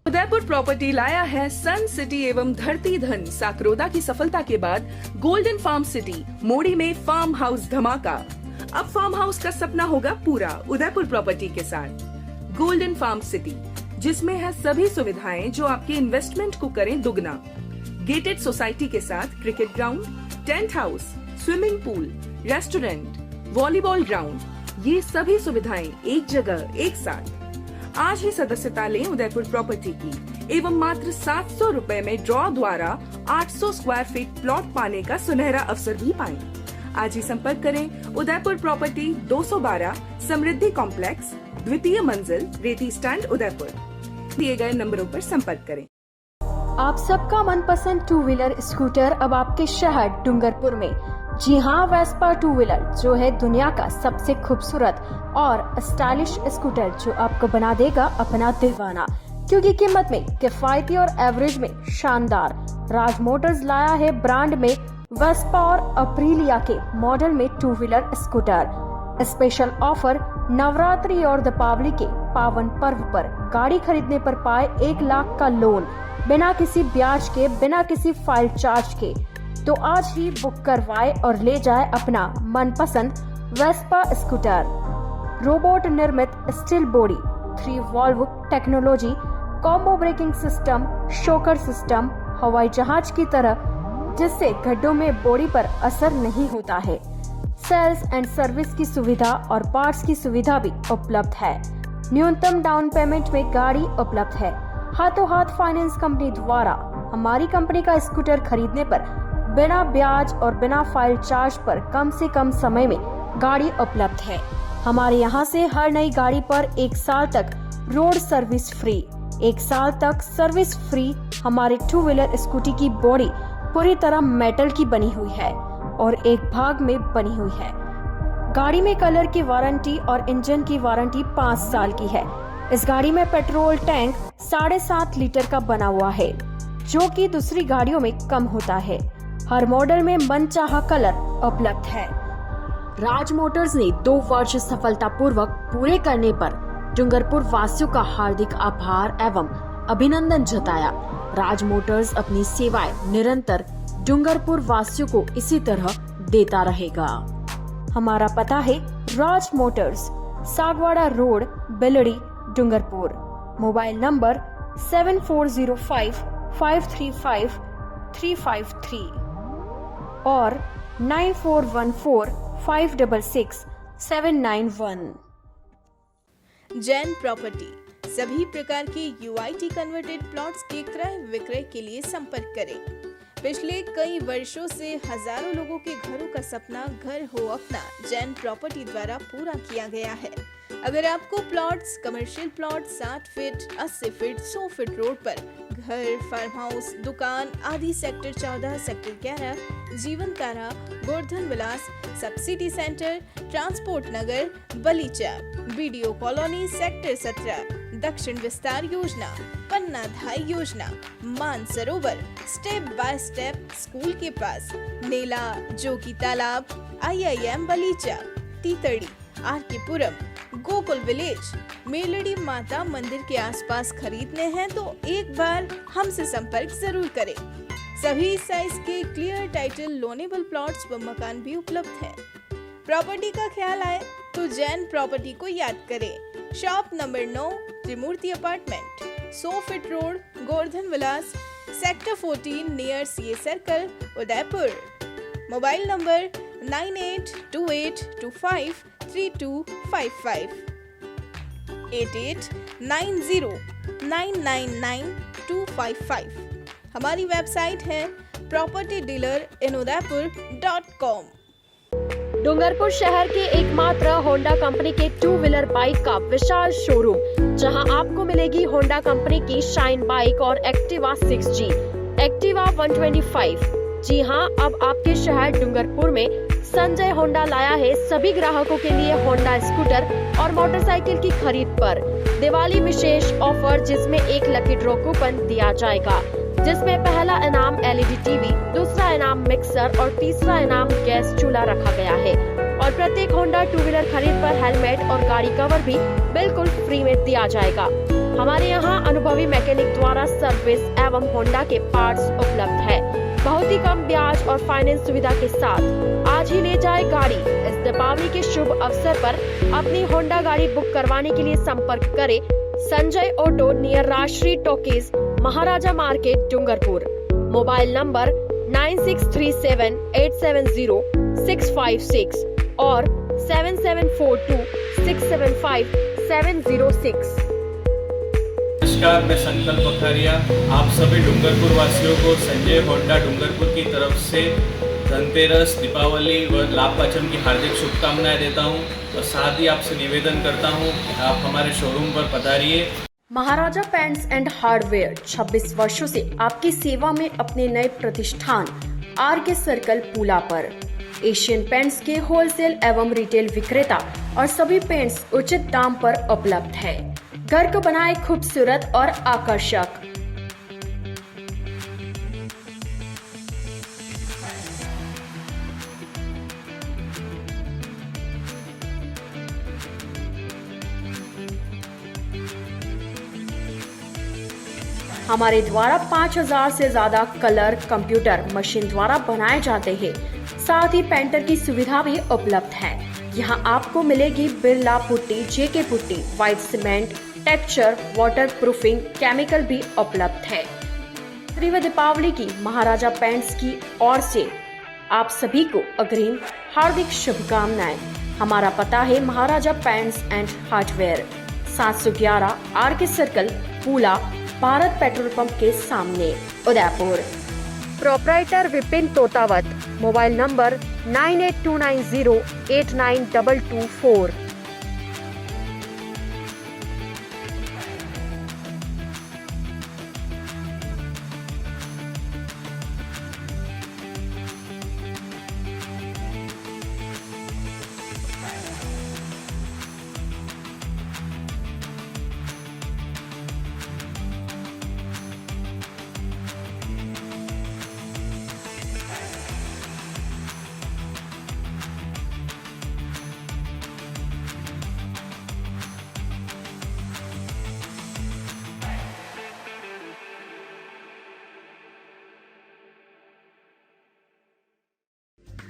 उदयपुर प्रॉपर्टी लाया है सन सिटी एवं धरती धन साकरोदा की सफलता के बाद गोल्डन फार्म सिटी मोड़ी में फार्म हाउस धमाका। अब फार्म हाउस का सपना होगा पूरा उदयपुर प्रॉपर्टी के साथ। गोल्डन फार्म सिटी, जिसमें है सभी सुविधाएं जो आपके इन्वेस्टमेंट को करें दुगना। गेटेड सोसाइटी के साथ cricket ground, tent house, swimming pool, restaurant, volleyball ground, ये सभी सुविधाएं एक जगह एक साथ। आज ही सदस्यता लें उदयपुर प्रॉपर्टी की एवं मात्र 700 रुपए में ड्रॉ द्वारा 800 स्क्वायर फीट प्लॉट पाने का सुनहरा अवसर भी पाएं। आज ही संपर्क करें उदयपुर प्रॉपर्टी 212 समृद्धि कॉम्प्लेक्स, द्वितीय मंजिल, रेती स्टैंड, उदयपुर। दिए गए नंबरों पर संपर्क करें। आप सबका मनपसंद टू व्हीलर स्कूटर अब आपके शहर डूंगरपुर में। जी हाँ, वेस्पा टू व्हीलर जो है दुनिया का सबसे खूबसूरत और स्टाइलिश स्कूटर, जो आपको बना देगा अपना दीवाना। क्योंकि कीमत में किफायती और एवरेज में शानदार, राज मोटर्स लाया है ब्रांड में वेस्पा और अप्रीलिया के मॉडल में two wheeler scooter. Special offer Navratri और दीपावली के पावन पर्व पर गाड़ी खरीदने पर पाए 1 लाख का लोन, बिना किसी ब्याज के, बिना किसी फाइल चार्ज के। तो आज ही बुक करवाए और ले जाए अपना मनपसंद वेस्पा स्कूटर। रोबोट निर्मित steel body, 3 valve technology, combo braking system, shocker system, हवाई जहाज की तरह, जिससे गड्ढों में बॉडी पर असर नहीं होता है। सेल्स एंड सर्विस की सुविधा और पार्ट्स की सुविधा भी उपलब्ध है। न्यूनतम डाउन पेमेंट में गाड़ी उपलब्ध है। हाथों हाथ फाइनेंस कंपनी द्वारा हमारी कंपनी का स्कूटर खरीदने पर बिना ब्याज और बिना फाइल चार्ज पर कम से कम समय में गाड़ी उपलब्ध है। हमारे यहाँ से हर नई गाड़ी पर 1 साल तक रोड सर्विस फ्री। 1 साल तक सर्विस फ्री। हमारे टू व्हीलर स्कूटी की बॉडी पूरी तरह मेटल की बनी हुई है और एक भाग में बनी हुई है। गाड़ी में कलर की वारंटी और इंजन की वारंटी 5 साल की है। इस गाड़ी में पेट्रोल टैंक 7.5 लीटर का बना हुआ है, जो कि दूसरी गाड़ियों में कम होता है। हर मॉडल में मनचाहा कलर उपलब्ध है। राज मोटर्स ने 2 वर्ष सफलतापूर्वक पूरे करने पर डूंगरपुर वासियों का हार्दिक आभार एवं अभिनंदन जताया। राज मोटर्स अपनी सेवाएं निरंतर डूंगरपुर वासियों को इसी तरह देता रहेगा। हमारा पता है Raj motors, Sagwara road, Beldi, Dungarpur. Mobile number 7405535353 और 9414566791। जैन प्रॉपर्टी सभी प्रकार के यूआईटी कन्वर्टेड प्लॉट्स के क्रय विक्रय के लिए संपर्क करें। पिछले कई वर्षों से हजारों लोगों के घरों का सपना घर हो अपना जैन प्रॉपर्टी द्वारा पूरा किया गया है। अगर आपको plots, commercial plot 60 feet, 80 feet, 100 feet road पर घर, फार्म हाउस, दुकान आदि सेक्टर 14, सेक्टर 11, जीवन तारा, गोवर्धन विलास, सब्सिडी सेंटर, ट्रांसपोर्ट नगर, बलीचा, बीडीओ कॉलोनी, सेक्टर 17, दक्षिण विस्तार योजना, पन्ना धाई योजना, Mansarovar, step by step school के पास, नेला, जोगी तालाब, IIM बलीचा, तीतड़ी, आरकेपुरम, गोकुल विलेज, मेलड़ी माता मंदिर के आसपास खरीदने हैं तो एक बार हमसे संपर्क जरूर करें। सभी साइज के क्लियर टाइटल लोनेबल प्लॉट्स व मकान भी उपलब्ध हैं। प्रॉपर्टी का ख्याल आए तो जैन प्रॉपर्टी को याद करें। Shop number 9, Trimurti apartment, 100 feet road, Govardhan Vilas, sector 14 near CA circle, Udaipur. Mobile number 9828253255, 8890999255। हमारी वेबसाइट है propertydealerinudaypur.com। डूंगरपुर शहर के एकमात्र होंडा कंपनी के 2 व्हीलर बाइक का विशाल शोरूम, जहां आपको मिलेगी होंडा कंपनी की शाइन बाइक और एक्टिवा 6G, एक्टिवा 125। जी हां, अब आपके शहर डूंगरपुर में संजय होंडा लाया है सभी ग्राहकों के लिए होंडा स्कूटर और मोटरसाइकिल की खरीद पर दिवाली विशेष ऑफर, जिसमें एक लकी ड्रॉ कूपन दिया जाएगा, जिसमें पहला इनाम LED टीवी, दूसरा इनाम मिक्सर और तीसरा इनाम गैस चूल्हा रखा गया है। और प्रत्येक होंडा 2 व्हीलर खरीद पर हेलमेट और गाड़ी कवर भी बिल्कुल फ्री में दिया जाएगा। हमारे यहाँ अनुभवी मैकेनिक द्वारा सर्विस एवं होंडा के पार्ट्स उपलब्ध है, बहुत ही कम ब्याज और फाइनेंस सुविधा के साथ। आज ही ले जाए गाड़ी। इस दीपावली के शुभ अवसर पर अपनी होंडा गाड़ी बुक करवाने के लिए संपर्क करें Sanjay auto near Rajshree talkies, Maharaja market, Dungarpur. Mobile number 9637870656 और 7742675706। नमस्कार, मैं संकल्प बखारिया आप सभी डूंगरपुर वासियों को संजय होंडा डूंगरपुर की तरफ से धनतेरस, दीपावली व लाभ पाचम की हार्दिक शुभकामनाएं देता हूं और साथ ही आपसे निवेदन करता हूं आप हमारे शोरूम पर पधारिए। महाराजा पेंट्स एंड हार्डवेयर 26 वर्षों से आपकी सेवा में अपने नए प्रतिष्ठान RK सर्कल पूला पर एशियन पेंट्स के होलसेल एवं रिटेल विक्रेता और सभी पेंट्स उचित दाम पर उपलब्ध है। घर को बनाए खूबसूरत और आकर्षक। हमारे द्वारा 5000 से ज्यादा कलर कंप्यूटर मशीन द्वारा बनाए जाते हैं। साथ ही पेंटर की सुविधा भी उपलब्ध है। यहाँ आपको मिलेगी Birla putty, JK putty, white cement, texture, water proofing, chemical भी उपलब्ध है। त्रिव दीपावली की महाराजा पेंट्स की ओर से आप सभी को अग्रिम हार्दिक शुभकामनाएं। हमारा पता है Maharaja paints and hardware, 711 RK circle, Pula, Bharat petrol pump के सामने, Udaipur. Proprietor Vipin Totawat. Mobile number 9829089224।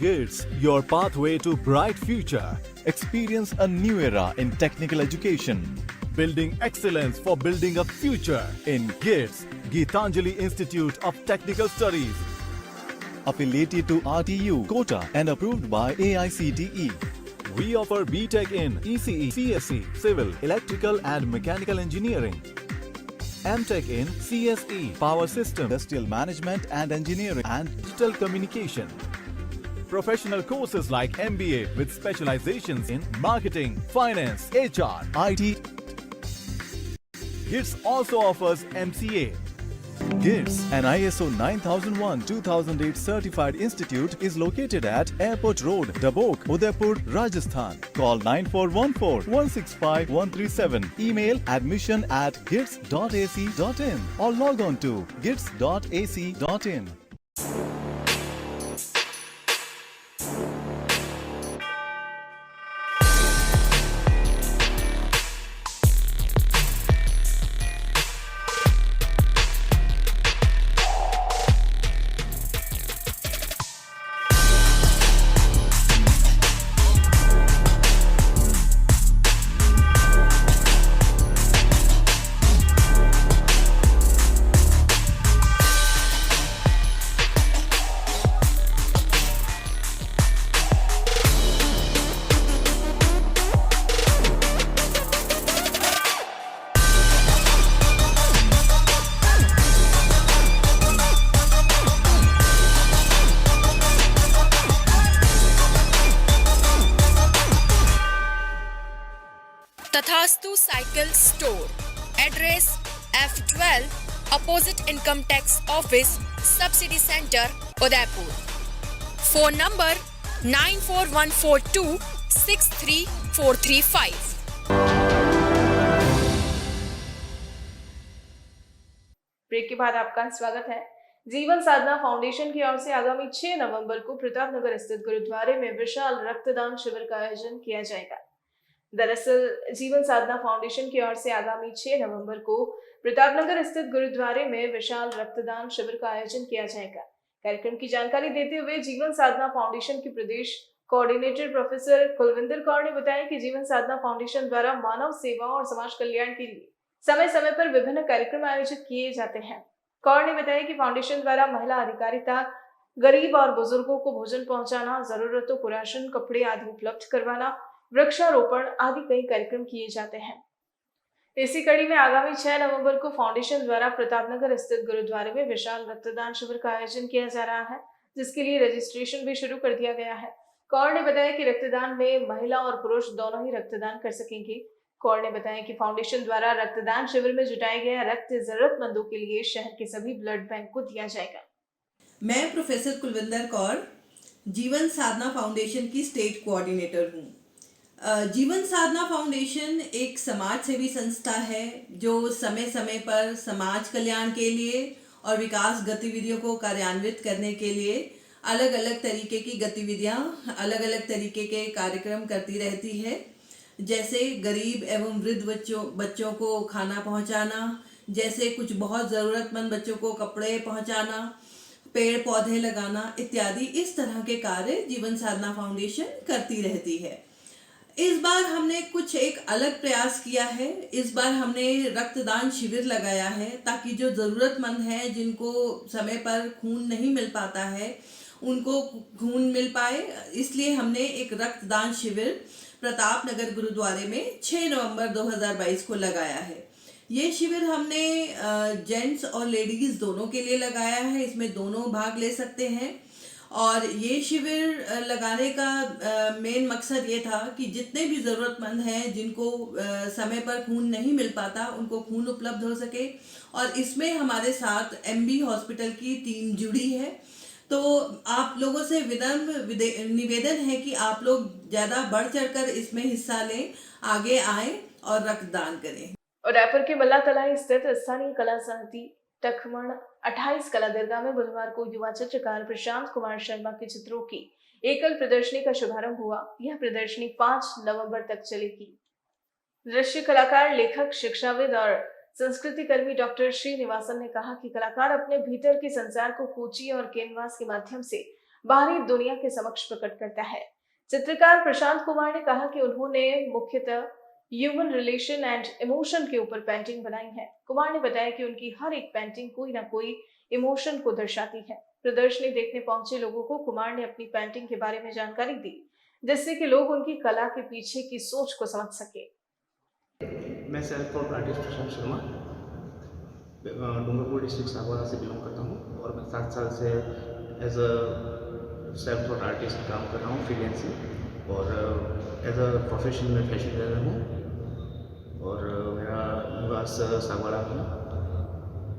GITS, your pathway to bright future. Experience a new era in technical education. Building excellence for building a future in GITS, Geetanjali Institute of Technical Studies. Affiliated to RTU, Kota and approved by AICTE. We offer BTech in ECE, CSE, Civil, Electrical and Mechanical Engineering. MTech in CSE, Power System, Industrial Management and Engineering and Digital Communication. Professional courses like MBA with specializations in marketing, finance, HR, IT. GITS also offers MCA. GITS, an ISO 9001-2008 certified institute, is located at Airport Road, Dabok, Udaipur, Rajasthan. Call 9414-165-137. Email admission@gits.ac.in or log on to gits.ac.in. Tathastu cycle store, address F12 opposite income tax office, subsidy centre, Udaipur. Phone number 9414263435। Break के बाद आपका स्वागत है। जीवन साधना foundation की ओर से आगामी 6 नवंबर को प्रतापनगर स्थित गुरुद्वारे में विशाल रक्तदान शिविर का आयोजन किया जाएगा। दरअसल जीवन साधना फाउंडेशन की ओर से आगामी 6 नवंबर को प्रतापनगर स्थित गुरुद्वारे में विशाल रक्तदान शिविर का आयोजन किया जाएगा। कार्यक्रम की जानकारी देते हुए जीवन साधना फाउंडेशन के प्रदेश कोऑर्डिनेटर प्रोफेसर कुलविंदर कौर ने बताया कि जीवन साधना फाउंडेशन द्वारा मानव सेवा और समाज कल्याण के लिए समय समय पर विभिन्न कार्यक्रम आयोजित किए जाते हैं। कौर ने बताया कि फाउंडेशन द्वारा महिला अधिकारिता, गरीब और बुजुर्गों को भोजन पहुंचाना, जरूरतों को राशन, कपड़े आदि उपलब्ध करवाना, वृक्षारोपण आदि कई कार्यक्रम किए जाते हैं। इसी कड़ी में आगामी 6 नवंबर को फाउंडेशन द्वारा प्रतापनगर स्थित गुरुद्वारे में विशाल रक्तदान शिविर का आयोजन किया जा रहा है, जिसके लिए रजिस्ट्रेशन भी शुरू कर दिया गया है। कौर ने बताया कि रक्तदान में महिला और पुरुष दोनों ही रक्तदान कर सकेंगे। कौर ने बताया कि फाउंडेशन द्वारा रक्तदान शिविर में जुटाया गया रक्त जरूरतमंदों के लिए शहर के सभी ब्लड बैंक को दिया जाएगा। मैं प्रोफेसर कुलविंदर कौर जीवन साधना फाउंडेशन की स्टेट कोऑर्डिनेटर हूँ। जीवन साधना फाउंडेशन एक समाज सेवी संस्था है जो समय समय पर समाज कल्याण के लिए और विकास गतिविधियों को कार्यान्वित करने के लिए अलग अलग तरीके की गतिविधियाँ, अलग अलग तरीके के कार्यक्रम करती रहती है। जैसे गरीब एवं वृद्ध बच्चों को खाना पहुंचाना, जैसे कुछ बहुत ज़रूरतमंद बच्चों को कपड़े पहुंचाना, पेड़ पौधे लगाना इत्यादि, इस तरह के कार्य जीवन साधना फाउंडेशन करती रहती है। इस बार हमने कुछ एक अलग प्रयास किया है। इस बार हमने रक्तदान शिविर लगाया है ताकि जो ज़रूरतमंद हैं, जिनको समय पर खून नहीं मिल पाता है, उनको खून मिल पाए। इसलिए हमने एक रक्तदान शिविर प्रतापनगर गुरुद्वारे में 6 नवंबर 2022 को लगाया है। ये शिविर हमने जेंट्स और लेडीज़ दोनों के लिए लगाया है। इसमें दोनों भाग ले सकते हैं। और ये शिविर लगाने का मेन मकसद ये था कि जितने भी ज़रूरतमंद हैं, जिनको समय पर खून नहीं मिल पाता, उनको खून उपलब्ध हो सके। और इसमें हमारे साथ MB हॉस्पिटल की टीम जुड़ी है। तो आप लोगों से विनम्र निवेदन है कि आप लोग ज़्यादा बढ़ चढ़कर इसमें हिस्सा लें, आगे आएं और रक्तदान करें। उदयपुर के मल्ला तलाई स्थित स्थानीय कला समिति टखमण 28 कला दरगाह में बुधवार को युवा चित्रकार प्रशांत कुमार शर्मा के चित्रों की एकल प्रदर्शनी का शुभारंभ हुआ। यह प्रदर्शनी 5 नवंबर तक चलेगी। दृश्य कलाकार, लेखक, शिक्षाविद और संस्कृति कर्मी डॉक्टर श्रीनिवासन ने कहा कि कलाकार अपने भीतर के संसार को कूची और कैनवास के माध्यम से बाहरी दुनिया के समक्ष प्रकट करता है। चित्रकार प्रशांत कुमार ने कहा कि उन्होंने मुख्यतः ह्यूमन रिलेशन एंड इमोशन के ऊपर पेंटिंग बनाई है। कुमार ने बताया कि उनकी हर एक पेंटिंग कोई ना कोई इमोशन को दर्शाती है। प्रदर्शनी देखने पहुंचे लोगों को कुमार ने अपनी पेंटिंग के बारे में जानकारी दी, जिससे कि लोग उनकी कला के पीछे की सोच को समझ सके। मैं सेल्फ तौट आर्टिस्ट प्रशांत शर्मा डूंगरपुर डिस्ट्रिक्ट सागवाड़ा से बिलोंग करता हूँ और मैं 7 साल से एज अ सेल्फ तौट आर्टिस्ट काम कर रहा हूँ फ्रीलांसिंग, और एज अ प्रोफेशन में फैशन डिजाइनर हूँ और मेरा निवास सागवाड़ा में।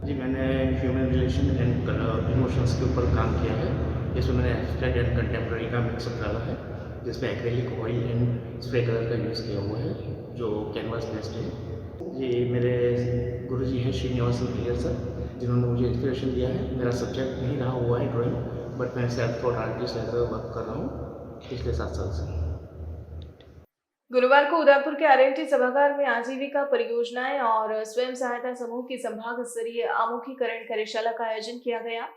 जी, मैंने ह्यूमन रिलेशन एंड इमोशंस के ऊपर काम किया है। इसमें मैंने एब्स्ट्रैक्ट एंड कंटेम्प्रेरी का मिक्सअप डाला है, जिसमें acrylic oil and spray colour का यूज़ किया हुआ है जो कैनवास बेस्ड है। ये मेरे गुरुजी हैं श्रीनिवासन भैया सर, जिन्होंने मुझे इंस्पिरेशन दिया है। मेरा सब्जेक्ट नहीं रहा हुआ है ड्राइंग, बट मैं सेल्फ तौट आर्टिस्ट एज वर्क कर रहा हूँ पिछले 7 साल से। गुरुवार को उदयपुर के RNT सभागार में आजीविका परियोजनाएं और स्वयं सहायता समूह की संभाग स्तरीय आमुखीकरण कार्यशाला का आयोजन किया गया।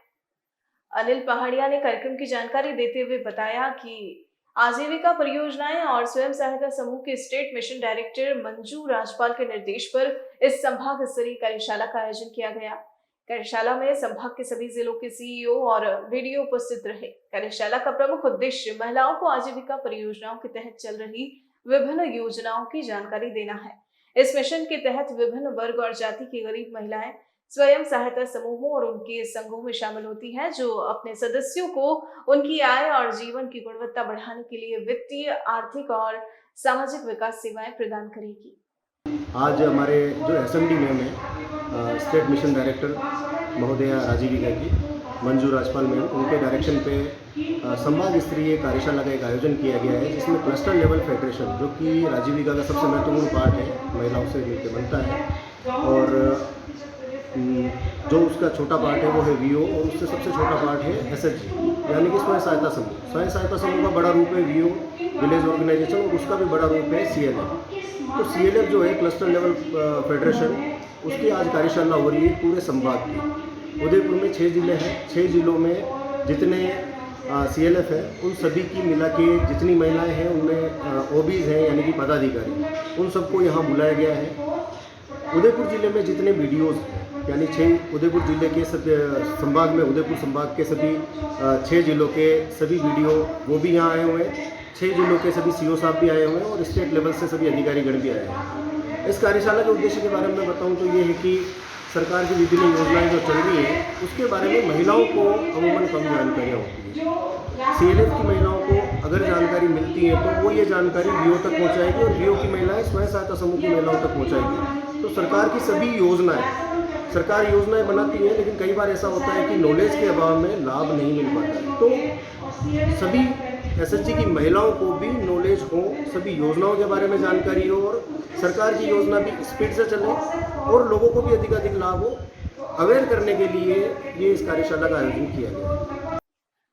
अनिल पहाड़िया ने कार्यक्रम की जानकारी देते हुए बताया कि आजीविका परियोजनाएं और स्वयं सहायता समूह के state mission director Manju Rajpal के निर्देश पर इस संभाग स्तरीय कार्यशाला का आयोजन किया गया। कार्यशाला में संभाग के सभी जिलों के CEO और VDO उपस्थित रहे। कार्यशाला का प्रमुख उद्देश्य महिलाओं को आजीविका परियोजनाओं के तहत चल रही विभिन्न योजनाओं की जानकारी देना है। इस मिशन के तहत विभिन्न वर्ग और जाति की गरीब महिलाएं स्वयं सहायता समूहों और उनके संघों में शामिल होती हैं, जो अपने सदस्यों को उनकी आय और जीवन की गुणवत्ता बढ़ाने के लिए वित्तीय, आर्थिक और सामाजिक विकास सेवाएं प्रदान करेगी। आज हमारे जो असेंबली मैम है स्टेट मिशन डायरेक्टर महोदया राजीविका की मंजू राजपाल मैम, उनके डायरेक्शन पे संभाग स्तरीय कार्यशाला का एक आयोजन किया गया है, जिसमें क्लस्टर लेवल फेडरेशन, जो कि राजीविका का सबसे महत्वपूर्ण पार्ट है, महिलाओं से मिलकर बनता है, और जो उसका छोटा पार्ट है वो है वीओ, और उससे सबसे छोटा पार्ट है एसएचजी, यानी कि स्वयं सहायता समूह। स्वयं सहायता समूह का बड़ा रूप है वीओ, विलेज ऑर्गेनाइजेशन, और उसका भी बड़ा रूप है सीएलएफ। तो सीएलएफ जो है क्लस्टर लेवल फेडरेशन, उसकी आज कार्यशाला हो रही है पूरे संभाग की। उदयपुर में 6 जिले हैं, 6 जिलों में जितने सीएलएफ है उन सभी की मिला के जितनी महिलाएं हैं उनमें ओबीज हैं, यानी कि पदाधिकारी, उन सबको यहाँ बुलाया गया है। उदयपुर जिले में जितने वीडियोज़ हैं, यानी 6 उदयपुर जिले के संभाग में, उदयपुर संभाग के सभी 6 जिलों के सभी वीडियो वो भी यहाँ आए हुए हैं। 6 जिलों के सभी सीओ साहब भी आए हुए हैं और स्टेट लेवल से सभी अधिकारीगण भी आए हैं। इस कार्यशाला के उद्देश्य के बारे में बताऊँ तो ये है कि सरकार की विभिन्न योजनाएं जो चल रही है उसके बारे में महिलाओं को अमूमन कम जानकारियाँ होती हैं। सीएलएफ की महिलाओं को अगर जानकारी मिलती है तो वो ये जानकारी वीओ तक पहुँचाएगी, और वीओ की महिलाएं स्वयं सहायता समूह की महिलाओं तक पहुँचाएगी। तो सरकार की सभी सरकार योजनाएं बनाती है, लेकिन कई बार ऐसा होता है कि नॉलेज के अभाव में लाभ नहीं मिल पाता है। तो सभी एसएचजी की महिलाओं को भी नॉलेज हो, सभी योजनाओं के बारे में जानकारी हो, और सरकार की योजना भी स्पीड से चले और लोगों को भी अधिकाधिक लाभ हो, अवेयर करने के लिए ये इस कार्यशाला का आयोजन किया गया।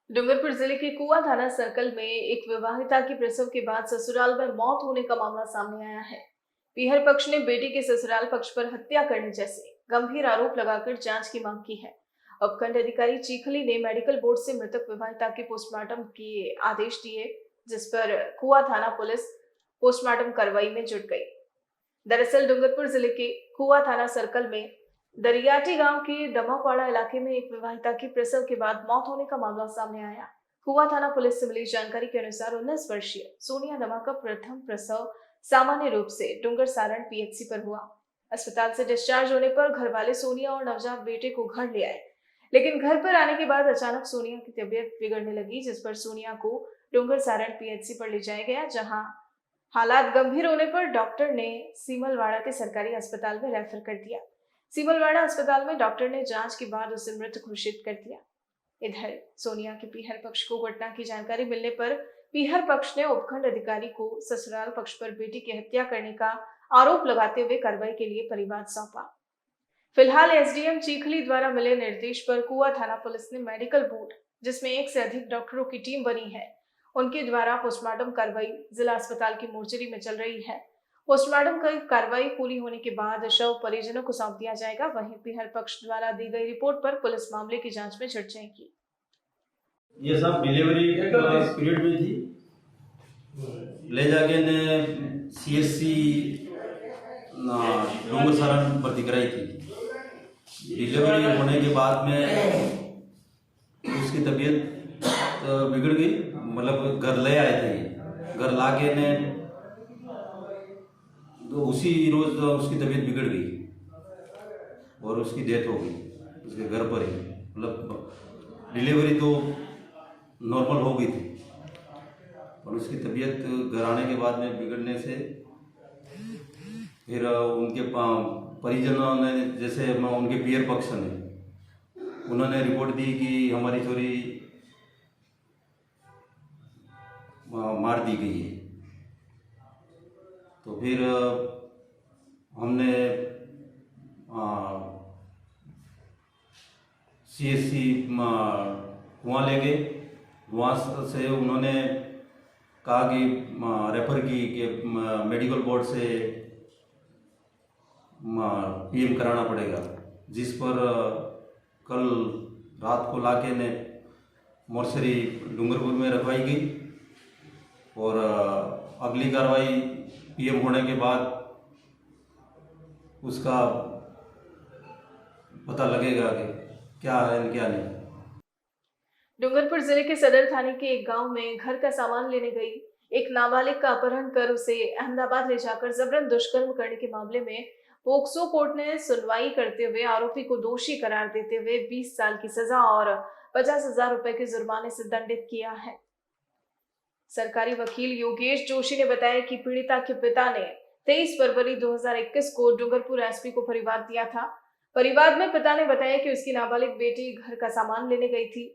डूंगरपुर जिले के कुआ थाना सर्कल में एक विवाहिता की प्रसव के बाद ससुराल में मौत होने का मामला सामने आया है। पीहर पक्ष ने बेटी के ससुराल पक्ष पर हत्या करने जैसे गंभीर आरोप लगाकर जांच की मांग की है। उपखंड अधिकारी चीखली ने मेडिकल बोर्ड से मृतक विवाहिता के पोस्टमार्टम के आदेश दिए, जिस पर कुआ थाना पुलिस पोस्टमार्टम कार्रवाई में जुट गई। दरअसल डूंगरपुर जिले के कुआ थाना सर्कल में दरियाटी गांव के दमापाड़ा इलाके में एक विवाहिता की प्रसव के बाद मौत होने का मामला सामने आया। कुआ थाना पुलिस से मिली जानकारी के अनुसार 19 वर्षीय सोनिया दमा का प्रथम प्रसव सामान्य रूप से डूंगर सारण पीएचसी पर हुआ। अस्पताल से डिस्चार्ज होने पर घर वाले सोनिया और नवजात बेटे को घर ले आए, लेकिन घर पर आने के बाद अचानक सोनिया की तबीयत बिगड़ने लगी, जिस पर सोनिया को डूंगर सारण पीएचसी पर ले जाया गया, जहां हालात गंभीर होने पर डॉक्टर ने सीमलवाड़ा के सरकारी अस्पताल में रेफर कर दिया। सीमलवाड़ा अस्पताल में डॉक्टर ने जांच के बाद उसे मृत घोषित कर दिया। इधर सोनिया के पीहर पक्ष को घटना की जानकारी मिलने पर पीहर पक्ष ने उपखंड अधिकारी को ससुराल पक्ष पर बेटी की हत्या करने का आरोप लगाते हुए कार्रवाई के लिए परिवाद सौंपा। फिलहाल एसडीएम चीखली द्वारा मिले निर्देश पर कुआ थाना पुलिस ने मेडिकल बोर्ड, जिसमें 1 से अधिक डॉक्टरों की टीम बनी है, उनके द्वारा पोस्टमार्टम कार्रवाई जिला अस्पताल की मोर्चरी में चल रही है। पोस्टमार्टम की कार्रवाई पूरी होने के बाद शव परिजनों को सौंप दिया जाएगा। वहीं पीहर पक्ष द्वारा दी गई रिपोर्ट पर पुलिस मामले की जांच में जुट जाएगी। ये सब डिलीवरी पीरियड में थी, ले जाके ने सीएससी डूंगर सारण भर्ती कराई थी। डिलीवरी होने के बाद में उसकी तबीयत बिगड़ गई, मतलब घर ले आए थे, घर ला के ने तो उसी रोज उसकी तबीयत बिगड़ गई और उसकी डेथ हो गई उसके घर पर ही। मतलब डिलीवरी तो नॉर्मल हो गई थी और उसकी तबीयत घर आने के बाद में बिगड़ने से फिर उनके परिजनों ने, जैसे उनके पीयर पक्ष ने, उन्होंने रिपोर्ट दी कि हमारी छोरी मार दी गई है। तो फिर हमने सीएससी वहाँ ले गए। वहाँ से उन्होंने कहा कि रेफर की कि मेडिकल बोर्ड से पीएम कराना पड़ेगा, जिस पर कल रात को लाके ने मोर्चरी डूंगरपुर में रखवाई गई और अगली कार्रवाई पीएम होने के बाद उसका पता लगेगा कि क्या है क्या नहीं। डूंगरपुर जिले के सदर थाने के एक गांव में घर का सामान लेने गई एक नाबालिग का अपहरण कर उसे अहमदाबाद ले जाकर जबरन दुष्कर्म करने के मामले में पोक्सो कोर्ट ने सुनवाई करते हुए आरोपी को दोषी करार देते हुए 20 साल की सजा और 50,000 रुपए के जुर्माने से दंडित किया है। सरकारी वकील योगेश जोशी ने बताया कि पीड़िता के पिता ने 23 फरवरी 2021 को डूंगरपुर एसपी को परिवाद दिया था। परिवाद में पिता ने बताया कि उसकी नाबालिग बेटी घर का सामान लेने गई थी।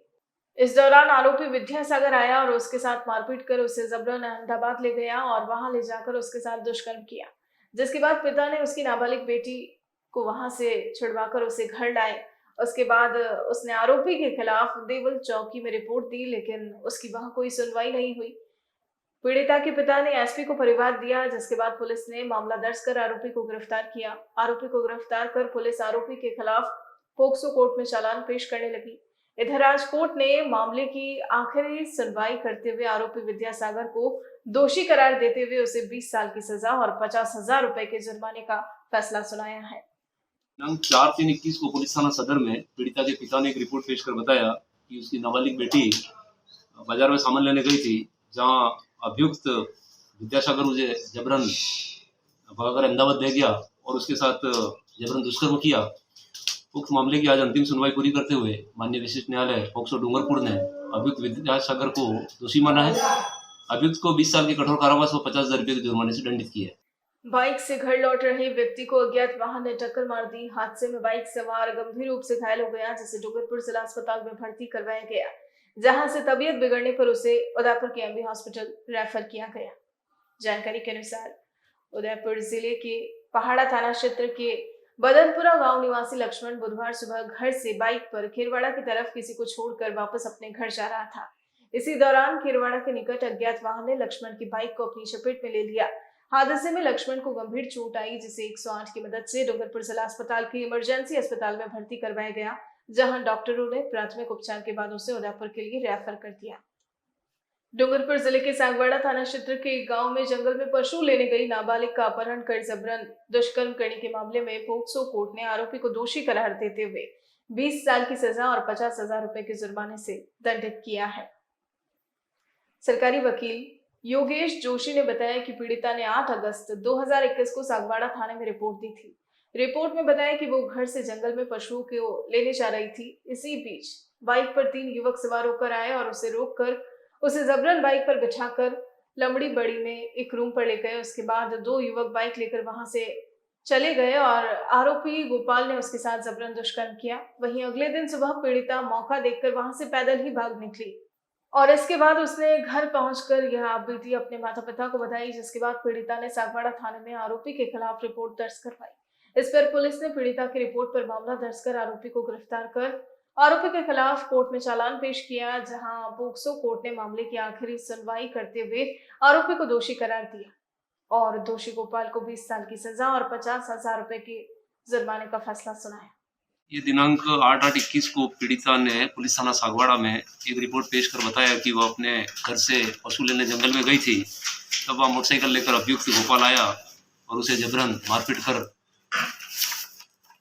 इस दौरान आरोपी विद्यासागर आया और उसके साथ मारपीट कर उसे जबरन अहमदाबाद ले गया और वहां ले जाकर उसके साथ दुष्कर्म किया, जिसके बाद पिता ने उसकी नाबालिग बेटी को वहां से छुड़वाकर उसे घर लाए। उसके बाद उसने आरोपी के खिलाफ देवल चौकी में रिपोर्ट दी, लेकिन उसकी वहां कोई सुनवाई नहीं हुई। पीड़िता के पिता ने एसपी को परिवाद दिया, जिसके बाद पुलिस ने मामला दर्ज कर आरोपी को गिरफ्तार किया। आरोपी को गिरफ्तार कर पुलिस आरोपी के खिलाफ पोक्सो कोर्ट में चालान पेश करने लगी। इधर आज कोर्ट ने मामले की आखिरी सुनवाई करते हुए आरोपी विद्यासागर को दोषी करार देते हुए उसे 20 साल की सजा और 50,000 रुपए के जुर्माने का फैसला सुनाया है। 4/3/21 को पुलिस थाना सदर में पीड़िता के पिता ने एक रिपोर्ट पेश कर बताया कि उसकी नाबालिग बेटी बाजार में सामान लेने गई थी, जहां अभियुक्त विद्यासागर उसे जबरन भगाकर अहमदाबाद ले गया और उसके साथ जबरन दुष्कर्म किया। उक्त मामले की आज अंतिम सुनवाई पूरी करते हुए माननीय विशिष्ट न्यायालय पोक्सो डूंगरपुर ने अभियुक्त विद्यासागर को दोषी माना है। अभियुक्त को 20 साल के कठोर कारावास व 50,000 रुपये के जुर्माने से दंडित किया है। बाइक से घर लौट रहे व्यक्ति को अज्ञात वाहन ने टक्कर मार दी। हादसे में बाइक सवार गंभीर रूप से घायल हो गया, जिसे डूंगरपुर जिला अस्पताल में भर्ती करवाया गया, जहां से तबीयत बिगड़ने पर उसे उदयपुर के एमबी हॉस्पिटल रेफर किया गया। जानकारी के अनुसार उदयपुर जिले के पहाड़ा थाना क्षेत्र के बदनपुरा गांव निवासी लक्ष्मण बुधवार सुबह घर से बाइक पर खीरवाड़ा की तरफ किसी को छोड़कर वापस अपने घर जा रहा था। इसी दौरान खीरवाड़ा के निकट अज्ञात वाहन ने लक्ष्मण की बाइक को अपनी चपेट में ले लिया। हादसे में लक्ष्मण को गंभीर चोट आई, जिसे 108 की मदद से डूंगरपुर जिला अस्पताल के इमरजेंसी अस्पताल में भर्ती करवाया गया, जहां डॉक्टरों ने प्राथमिक उपचार के बाद उसे उदयपुर के लिए रेफर कर दिया। डूंगरपुर जिले के सांगवाड़ा थाना क्षेत्र के एक गांव में जंगल में पशु लेने गई नाबालिग का अपहरण कर जबरन दुष्कर्म करने के मामले में पोक्सो कोर्ट ने आरोपी को दोषी करार देते हुए 20 साल की सजा और 50,000 रुपए के जुर्माने से दंडित किया है। सरकारी वकील योगेश जोशी ने बताया कि पीड़िता ने 8 अगस्त 2021 को सांगवाड़ा थाने में रिपोर्ट दी थी। रिपोर्ट में बताया कि वो घर से जंगल में पशुओं को लेने जा रही थी। इसी बीच बाइक पर 3 युवक सवार होकर आए और उसे रोककर उसे जबरन बाइक पर बिठाकर लमड़ी बड़ी में एक रूम पर ले गए। उसके बाद 2 युवक बाइक लेकर वहां से चले गए और आरोपी गोपाल ने उसके साथ जबरन दुष्कर्म किया। वहीं अगले दिन सुबह पीड़िता मौका देखकर वहां से पैदल ही भाग निकली और इसके बाद उसने घर पहुंचकर यह आपबीती अपने माता पिता को बताई, जिसके बाद पीड़िता ने सांगवाड़ा थाने में आरोपी के खिलाफ रिपोर्ट दर्ज करवाई। इस पर पुलिस ने पीड़िता की रिपोर्ट पर मामला दर्ज कर आरोपी को गिरफ्तार कर आरोपी के खिलाफ कोर्ट में चालान पेश किया, जहां पोक्सो कोर्ट ने मामले की आखिरी सुनवाई करते हुए आरोपी को दोषी करार दिया और दोषी गोपाल को 20 साल की सजा और 50,000 रुपए के जुर्माने का फैसला सुनाया। ये दिनांक 8/8/21 को पीड़िता ने पुलिस थाना सांगवाड़ा में एक रिपोर्ट पेश कर बताया कि वह अपने घर से पशु लेने जंगल में गई थी। तब वह मोटरसाइकिल लेकर अभियुक्त गोपाल आया और उसे जबरन मारपीट कर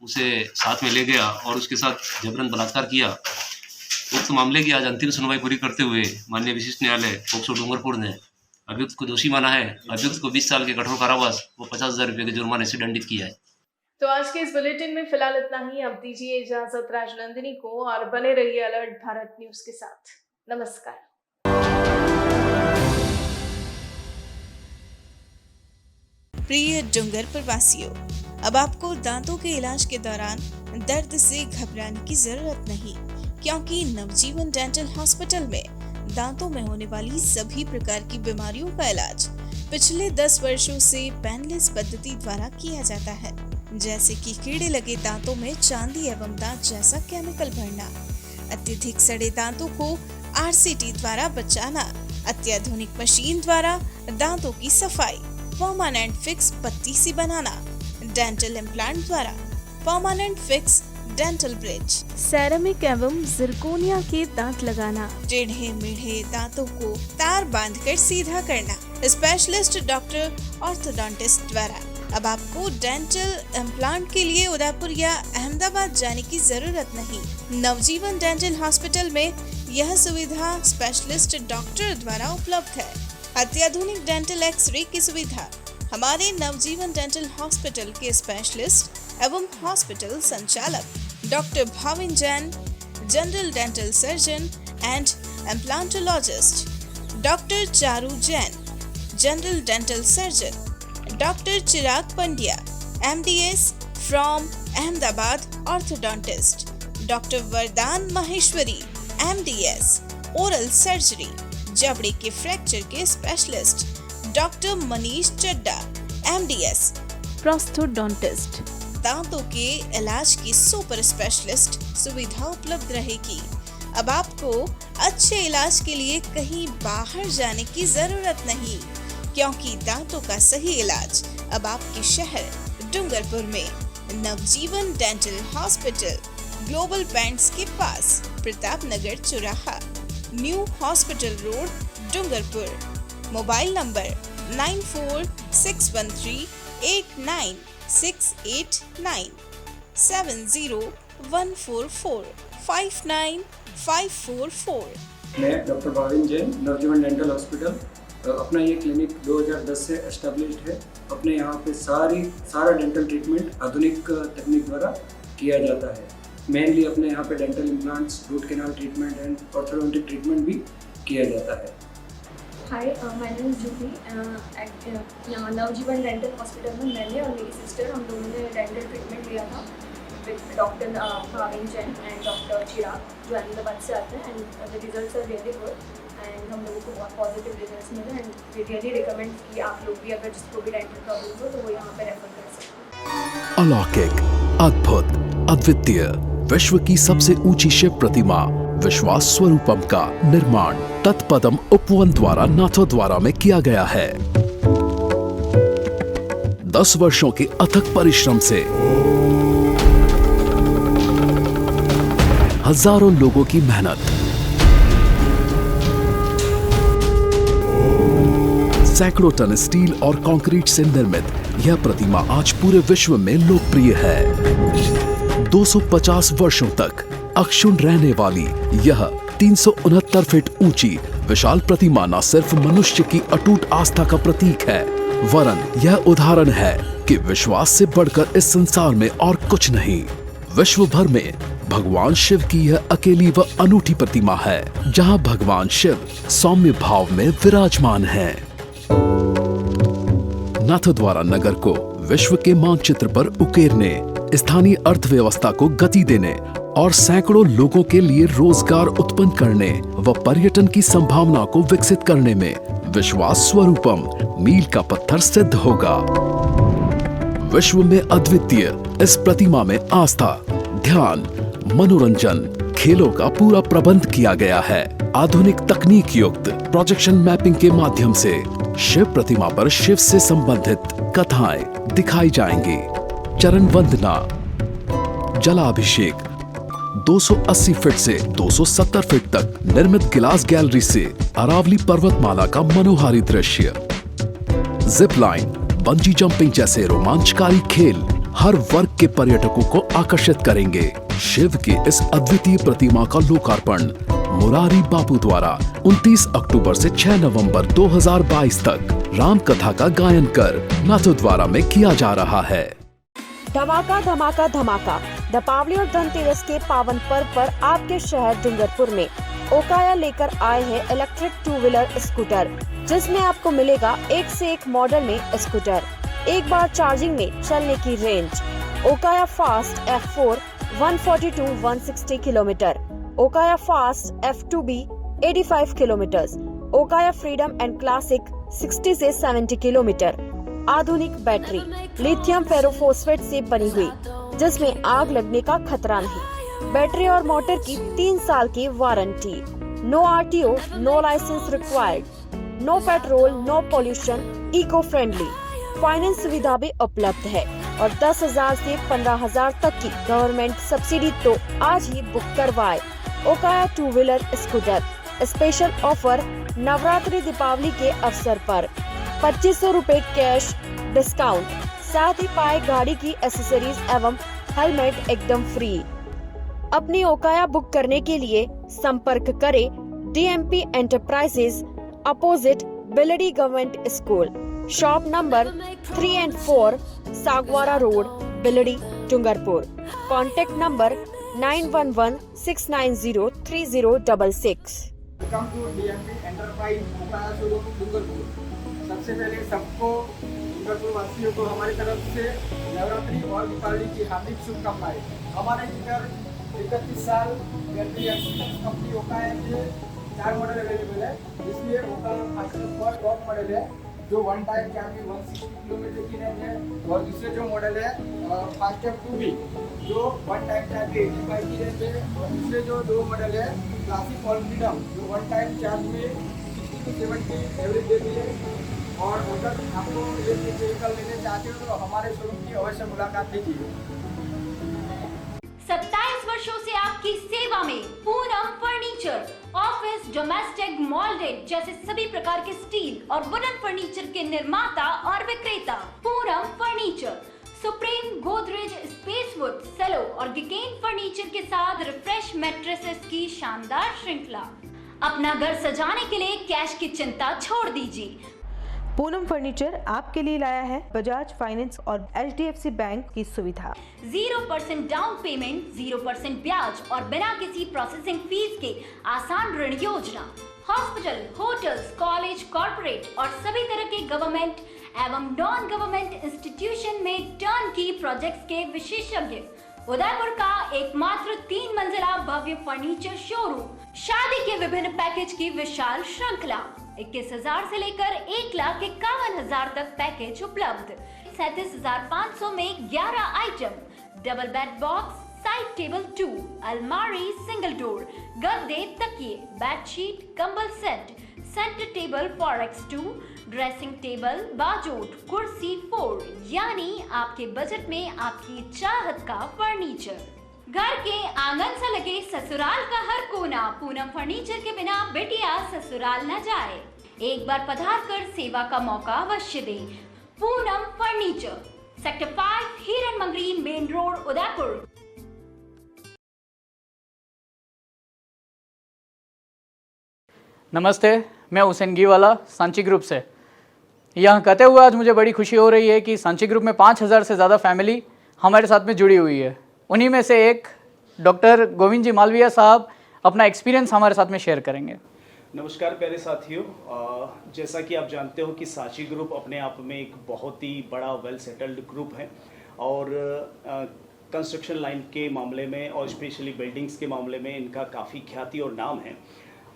उसे साथ में ले गया और उसके साथ जबरन बलात्कार किया। उक्त मामले की आज अंतिम सुनवाई पूरी करते हुए माननीय विशिष्ट न्यायालय पोक्सो डूंगरपुर ने अभियुक्त को दोषी माना है। अभियुक्त को 20 साल के कठोर कारावास व 50,000 रुपये के जुर्माने से दंडित किया है। तो आज के इस बुलेटिन में फिलहाल इतना ही। अब दीजिए इजाजत राजनंदिनी को और बने रहिए अलर्ट भारत न्यूज के साथ। नमस्कार। प्रिय डूंगरपुर वासियों, अब आपको दांतों के इलाज के दौरान दर्द से घबराने की जरूरत नहीं, क्योंकि नवजीवन डेंटल हॉस्पिटल में दांतों में होने वाली सभी प्रकार की बीमारियों का इलाज पिछले 10 वर्षों से पेनलेस पद्धति द्वारा किया जाता है, जैसे कि कीड़े लगे दांतों में चांदी एवं दांत जैसा केमिकल भरना, अत्यधिक सड़े दांतों को RCT द्वारा बचाना, अत्याधुनिक मशीन द्वारा दांतों की सफाई, परमानेंट फिक्स पत्ती सी बनाना, डेंटल इम्प्लांट द्वारा permanent fix dental bridge, ceramic एवं जिरकोनिया के दांत लगाना, टेढ़े मेढ़े दांतों को तार बांधकर सीधा करना, स्पेशलिस्ट डॉक्टर ऑर्थोडोंटिस्ट द्वारा। अब आपको डेंटल इम्प्लांट के लिए उदयपुर या अहमदाबाद जाने की जरूरत नहीं। नवजीवन डेंटल हॉस्पिटल में यह सुविधा स्पेशलिस्ट डॉक्टर द्वारा उपलब्ध है। अत्याधुनिक डेंटल एक्सरे की सुविधा। हमारे नवजीवन डेंटल हॉस्पिटल के स्पेशलिस्ट एवं हॉस्पिटल संचालक doctor Bhavin Jain, general dental surgeon and implantologist, doctor Charu Jain, general dental surgeon, Dr. Chirag Pandya, MDS from Ahmedabad Orthodontist. Dr. Vardhan Maheshwari, MDS Oral Surgery, जबड़े के फ्रैक्चर के स्पेशलिस्ट. डॉक्टर मनीष चड्डा, MDS प्रोस्थोडोंटिस्ट. दांतों के इलाज की सुपर स्पेशलिस्ट सुविधा उपलब्ध रहेगी. अब आपको अच्छे इलाज के लिए कहीं बाहर जाने की जरूरत नहीं, क्योंकि दांतों का सही इलाज अब आपके शहर डूंगरपुर में नवजीवन डेंटल हॉस्पिटल, ग्लोबल बैंड्स के पास, प्रताप नगर चौराहा, new hospital road, Dungarpur. Mobile number 9461389689 7014459544. मैं डॉक्टर भाविन जैन, नवजीवन डेंटल हॉस्पिटल. अपना ये क्लिनिक 2010 से एस्टेब्लिश्ड है. अपने यहाँ पे सारा डेंटल ट्रीटमेंट आधुनिक तकनीक द्वारा किया जाता है. मेनली अपने यहाँ पे dental implants, root canal treatment and orthodontic treatment भी किया जाता है. Hi, my name is Juhi. यहाँ नवजीवन डेंटल हॉस्पिटल में मैंने और मेरी सिस्टर, हम दोनों ने डेंटल ट्रीटमेंट लिया था with doctor Bhavin Jain and doctor Chirag, जो अहमदाबाद से आते हैं. And the results are really good and हम लोगों को बहुत पॉजिटिव रिजल्ट्स मिले. एंड वी रियली रिकमेंड कि आप लोग भी अगर जिसको भी डेंटल प्रॉब्लम हो तो वो यहाँ पर रेफर कर सकते हैं. अलौकिक, अद्भुत, अद्वितीय, विश्व की सबसे ऊंची शिव प्रतिमा विश्वास स्वरूपम का निर्माण तत्पदम उपवन द्वारा नाथद्वारा में किया गया है. 10 वर्षों के अथक परिश्रम से हजारों लोगों की मेहनत, सैकड़ों टन स्टील और कंक्रीट से निर्मित यह प्रतिमा आज पूरे विश्व में लोकप्रिय है. 250 वर्षों तक अक्षुण रहने वाली यह 369 फीट ऊंची विशाल प्रतिमा न सिर्फ मनुष्य की अटूट आस्था का प्रतीक है, वरन यह उदाहरण है कि विश्वास से बढ़कर इस संसार में और कुछ नहीं. विश्व भर में भगवान शिव की यह अकेली व अनूठी प्रतिमा है, जहां भगवान शिव सौम्य भाव में विराजमान हैं. नाथद्वारा नगर को विश्व के मानचित्र पर उकेरने, स्थानीय अर्थव्यवस्था को गति देने और सैकड़ों लोगों के लिए रोजगार उत्पन्न करने व पर्यटन की संभावना को विकसित करने में विश्वास स्वरूपम मील का पत्थर सिद्ध होगा. विश्व में अद्वितीय इस प्रतिमा में आस्था, ध्यान, मनोरंजन, खेलों का पूरा प्रबंध किया गया है. आधुनिक तकनीक युक्त प्रोजेक्शन मैपिंग के माध्यम से शिव प्रतिमा पर शिव से संबंधित कथाएं दिखाई जाएंगी. चरण वंदना, जलाभिषेक, 280 फीट से 270 फीट तक निर्मित गिलास गैलरी से अरावली पर्वतमाला का मनोहारी दृश्य, जिप लाइन, बंजी जंपिंग जैसे रोमांचकारी खेल हर वर्ग के पर्यटकों को आकर्षित करेंगे. शिव की इस अद्वितीय प्रतिमा का लोकार्पण मुरारी बापू द्वारा 29 अक्टूबर से 6 नवंबर 2022 तक राम कथा का गायन कर नाथद्वारा में किया जा रहा है. धमाका धमाका धमाका दीपावली और धनतेरस के पावन पर्व पर आपके शहर डूंगरपुर में ओकाया लेकर आए हैं इलेक्ट्रिक 2-व्हीलर स्कूटर, जिसमें आपको मिलेगा एक से एक मॉडल में स्कूटर, एक बार चार्जिंग में चलने की range. Okaya fast F4 140-160 kilometre, Okaya fast F2B 85 kilometre, Okaya freedom and classic 60 से 70 किलोमीटर. आधुनिक बैटरी लिथियम फेरोफोस्फेट से बनी हुई, जिसमें आग लगने का खतरा नहीं. बैटरी और मोटर की 3 साल की warranty. No RTO, no licence required, no petrol, no pollution, eco friendly. Finance सुविधा भी उपलब्ध है और 10,000 से 15,000 तक की गवर्नमेंट सब्सिडी. तो आज ही बुक करवाए. ओकाया 2-व्हीलर scooter special offer Navratri Deepawali के अवसर पर 2500 रुपए कैश डिस्काउंट, साथ ही पाए गाड़ी की एसेसरीज एवं हेलमेट एकदम फ्री. अपनी ओकाया बुक करने के लिए संपर्क करें DMP enterprises, opposite Bildi government school, shop number 3 and 4, Sagwara road, Bildi, Dungarpur. Contact number 9116903066. Welcome to DMP enterprise Okaya showroom Dungarpur. सबसे पहले सबको डूंगरपुर वासियों को हमारी तरफ से नवरात्रि और दीपावली की हार्दिक शुभकामनाएं। हमारे इधर 31 साल कंपनी होता है कि 4 मॉडल अवेलेबल है, इसलिए होता टॉप मॉडल है जो 1 टाइम चार्जिंग 160 किलोमीटर की रेंज है, और दूसरे जो मॉडल है फास्टैग 2B जो 1 टाइम चार्जिंग 85 की रेंज है, और दूसरे जो 2 मॉडल है क्लासिक ऑल फ्रीडम जो 1 टाइम चार्ज में 60 to 70 एवरेज देती है। और अगर आपको ये व्हीकल लेने चाहते हो तो हमारे शोरूम की अवश्य मुलाकात कीजिए। 27 वर्षों से आपकी सेवा में पूनम फर्नीचर, ऑफिस, डोमेस्टिक, मॉल्डेड जैसे सभी प्रकार के स्टील और वुडन फर्नीचर के निर्माता और विक्रेता। Poonam furniture Supreme, Godrej, Spacewood, Cello और गिगेन फर्नीचर के साथ रिफ्रेश मैट्रेसेस की शानदार श्रृंखला। अपना घर सजाने के लिए कैश की चिंता छोड़ दीजिए। पूनम फर्नीचर आपके लिए लाया है बजाज फाइनेंस और HDFC बैंक की सुविधा। 0% डाउन पेमेंट, 0% ब्याज और बिना किसी प्रोसेसिंग फीस के आसान ऋण योजना। हॉस्पिटल, होटल्स, कॉलेज, कॉर्पोरेट और सभी तरह के गवर्नमेंट एवं नॉन गवर्नमेंट इंस्टीट्यूशन में टर्न की प्रोजेक्ट्स के विशेषज्ञ। उदयपुर का एकमात्र 3 मंजिला भव्य फर्नीचर शोरूम। शादी के विभिन्न पैकेज की विशाल श्रृंखला। 21,000 से लेकर 1,51,000 तक पैकेज उपलब्ध। 37,500 में 11 item, double bed box, side table 2, अलमारी सिंगल डोर, गद्दे, तकिए, बेडशीट, कंबल set, centre table 4x2, dressing table, बाजोट, कुर्सी 4, यानी आपके बजट में आपकी चाहत का फर्नीचर। घर के आंगन से लगे ससुराल का हर कोना। पूनम फर्नीचर के बिना बेटिया ससुराल न जाए। एक बार पधार कर सेवा का मौका अवश्य दे। पूनम फर्नीचर, सेक्टर 5, हिरन मंगरी, मेन रोड, उदयपुर। नमस्ते, मैं हुसैन गीवाला सांची ग्रुप से। यहाँ कहते हुए आज मुझे बड़ी खुशी हो रही है कि सांची ग्रुप में 5,000 से ज़्यादा फैमिली हमारे साथ में जुड़ी हुई है। उन्हीं में से एक डॉक्टर गोविंद जी मालविया साहब अपना एक्सपीरियंस हमारे साथ में शेयर करेंगे। नमस्कार प्यारे साथियों, जैसा कि आप जानते हो कि सांची ग्रुप अपने आप में एक बहुत ही बड़ा वेल सेटल्ड ग्रुप है और कंस्ट्रक्शन लाइन के मामले में और स्पेशली बिल्डिंग्स के मामले में इनका काफ़ी ख्याति और नाम है।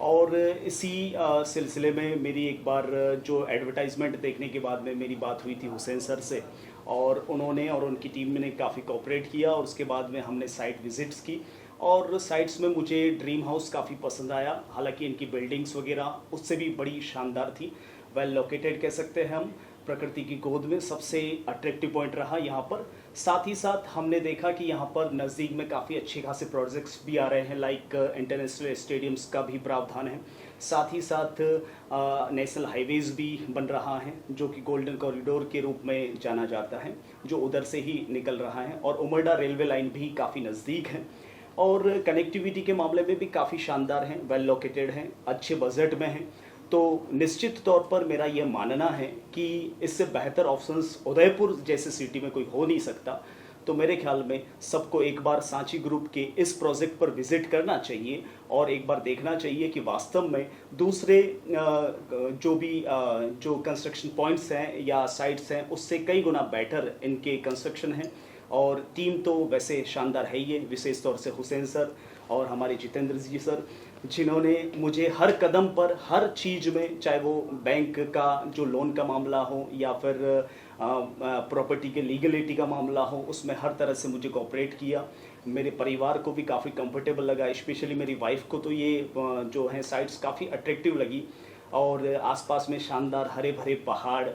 और इसी सिलसिले में मेरी एक बार जो एडवर्टाइजमेंट देखने के बाद में मेरी बात हुई थी हुसैन सर से, और उन्होंने और उनकी टीम ने काफ़ी कोऑपरेट किया और उसके बाद में हमने साइट विजिट्स की और साइट्स में मुझे ड्रीम हाउस काफ़ी पसंद आया। हालांकि इनकी बिल्डिंग्स वगैरह उससे भी बड़ी शानदार थी, वेल लोकेटेड कह सकते हैं हम, प्रकृति की गोद में सबसे अट्रैक्टिव पॉइंट रहा यहाँ पर। साथ ही साथ हमने देखा कि यहाँ पर नज़दीक में काफ़ी अच्छे खासे प्रोजेक्ट्स भी आ रहे हैं, लाइक इंटरनेशनल स्टेडियम्स का भी प्रावधान है। साथ ही साथ नेशनल हाईवेज़ भी बन रहा है जो कि गोल्डन कॉरिडोर के रूप में जाना जाता है, जो उधर से ही निकल रहा है। और उमरडा रेलवे लाइन भी काफ़ी नज़दीक है और कनेक्टिविटी के मामले में भी काफ़ी शानदार हैं, वेल लोकेटेड हैं, अच्छे बजट में हैं। तो निश्चित तौर पर मेरा यह मानना है कि इससे बेहतर ऑप्शंस उदयपुर जैसे सिटी में कोई हो नहीं सकता। तो मेरे ख्याल में सबको एक बार सांची ग्रुप के इस प्रोजेक्ट पर विजिट करना चाहिए और एक बार देखना चाहिए कि वास्तव में दूसरे जो कंस्ट्रक्शन पॉइंट्स हैं या साइट्स हैं उससे कई गुना बेटर इनके कंस्ट्रक्शन हैं। और टीम तो वैसे शानदार है ही है, विशेष तौर से हुसैन सर और हमारे जितेंद्र जी सर, जिन्होंने मुझे हर कदम पर हर चीज़ में, चाहे वो बैंक का जो लोन का मामला हो या फिर प्रॉपर्टी के लीगलिटी का मामला हो, उसमें हर तरह से मुझे कोऑपरेट किया। मेरे परिवार को भी काफ़ी कंफर्टेबल लगा, स्पेशली मेरी वाइफ को तो ये जो है साइट्स काफ़ी अट्रैक्टिव लगी। और आसपास में शानदार हरे भरे पहाड़,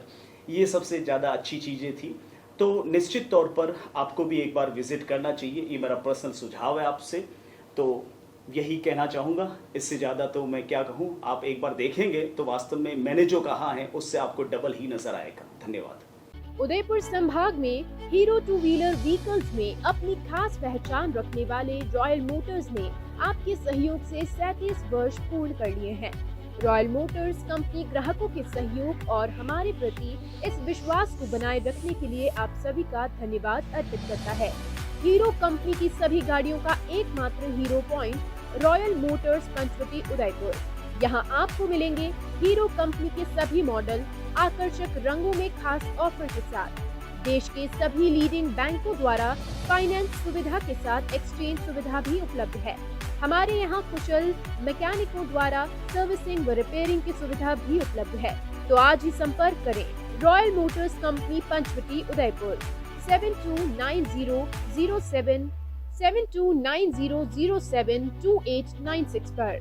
ये सबसे ज़्यादा अच्छी चीज़ें थी। तो निश्चित तौर पर आपको भी एक बार विज़िट करना चाहिए, ये मेरा पर्सनल सुझाव है आपसे। तो यही कहना चाहूँगा, इससे ज़्यादा तो मैं क्या कहूँ। आप एक बार देखेंगे तो वास्तव में मैंने जो कहा है उससे आपको डबल ही नज़र आएगा। धन्यवाद। उदयपुर संभाग में हीरो 2 व्हीलर व्हीकल्स में अपनी खास पहचान रखने वाले रॉयल मोटर्स ने आपके सहयोग से 37 वर्ष पूर्ण कर लिए हैं। रॉयल मोटर्स कंपनी ग्राहकों के सहयोग और हमारे प्रति इस विश्वास को बनाए रखने के लिए आप सभी का धन्यवाद अर्पित करता है। हीरो कंपनी की सभी गाड़ियों का एकमात्र Hero point Royal Motors Panchvati Udaipur. यहाँ आपको मिलेंगे हीरो कंपनी के सभी मॉडल आकर्षक रंगों में खास ऑफर के साथ। देश के सभी लीडिंग बैंकों द्वारा फाइनेंस सुविधा के साथ एक्सचेंज सुविधा भी उपलब्ध है। हमारे यहाँ कुशल मैकेनिकों द्वारा सर्विसिंग व रिपेयरिंग की सुविधा भी उपलब्ध है। तो आज ही संपर्क करें Royal Motors company Panchvati Udaipur 7290072896 पर।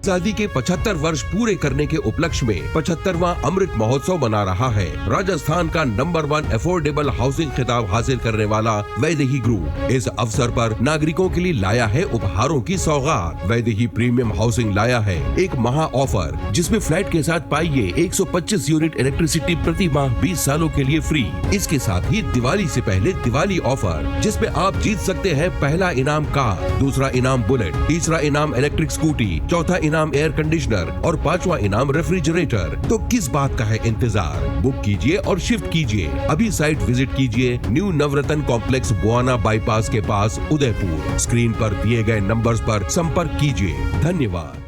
आजादी के 75 वर्ष पूरे करने के उपलक्ष्य में 75वां अमृत महोत्सव मना रहा है। राजस्थान का नंबर 1 अफोर्डेबल हाउसिंग खिताब हासिल करने वाला वैदेही ग्रुप इस अवसर पर नागरिकों के लिए लाया है उपहारों की सौगात। वैदेही प्रीमियम हाउसिंग लाया है एक महा ऑफर, जिसमें फ्लैट के साथ पाइए 125 यूनिट इलेक्ट्रिसिटी प्रति माह 20 सालों के लिए फ्री। इसके साथ ही दिवाली से पहले दिवाली ऑफर, जिसमें आप जीत सकते हैं पहला इनाम कार, दूसरा इनाम बुलेट, तीसरा इनाम इलेक्ट्रिक स्कूटी, चौथा इनाम एयर कंडीशनर और 5वां इनाम रेफ्रिजरेटर। तो किस बात का है इंतजार? बुक कीजिए और शिफ्ट कीजिए। अभी साइट विजिट कीजिए न्यू नवरत्न कॉम्प्लेक्स बुआना बाईपास के पास उदयपुर। स्क्रीन पर दिए गए नंबर्स पर संपर्क कीजिए। धन्यवाद।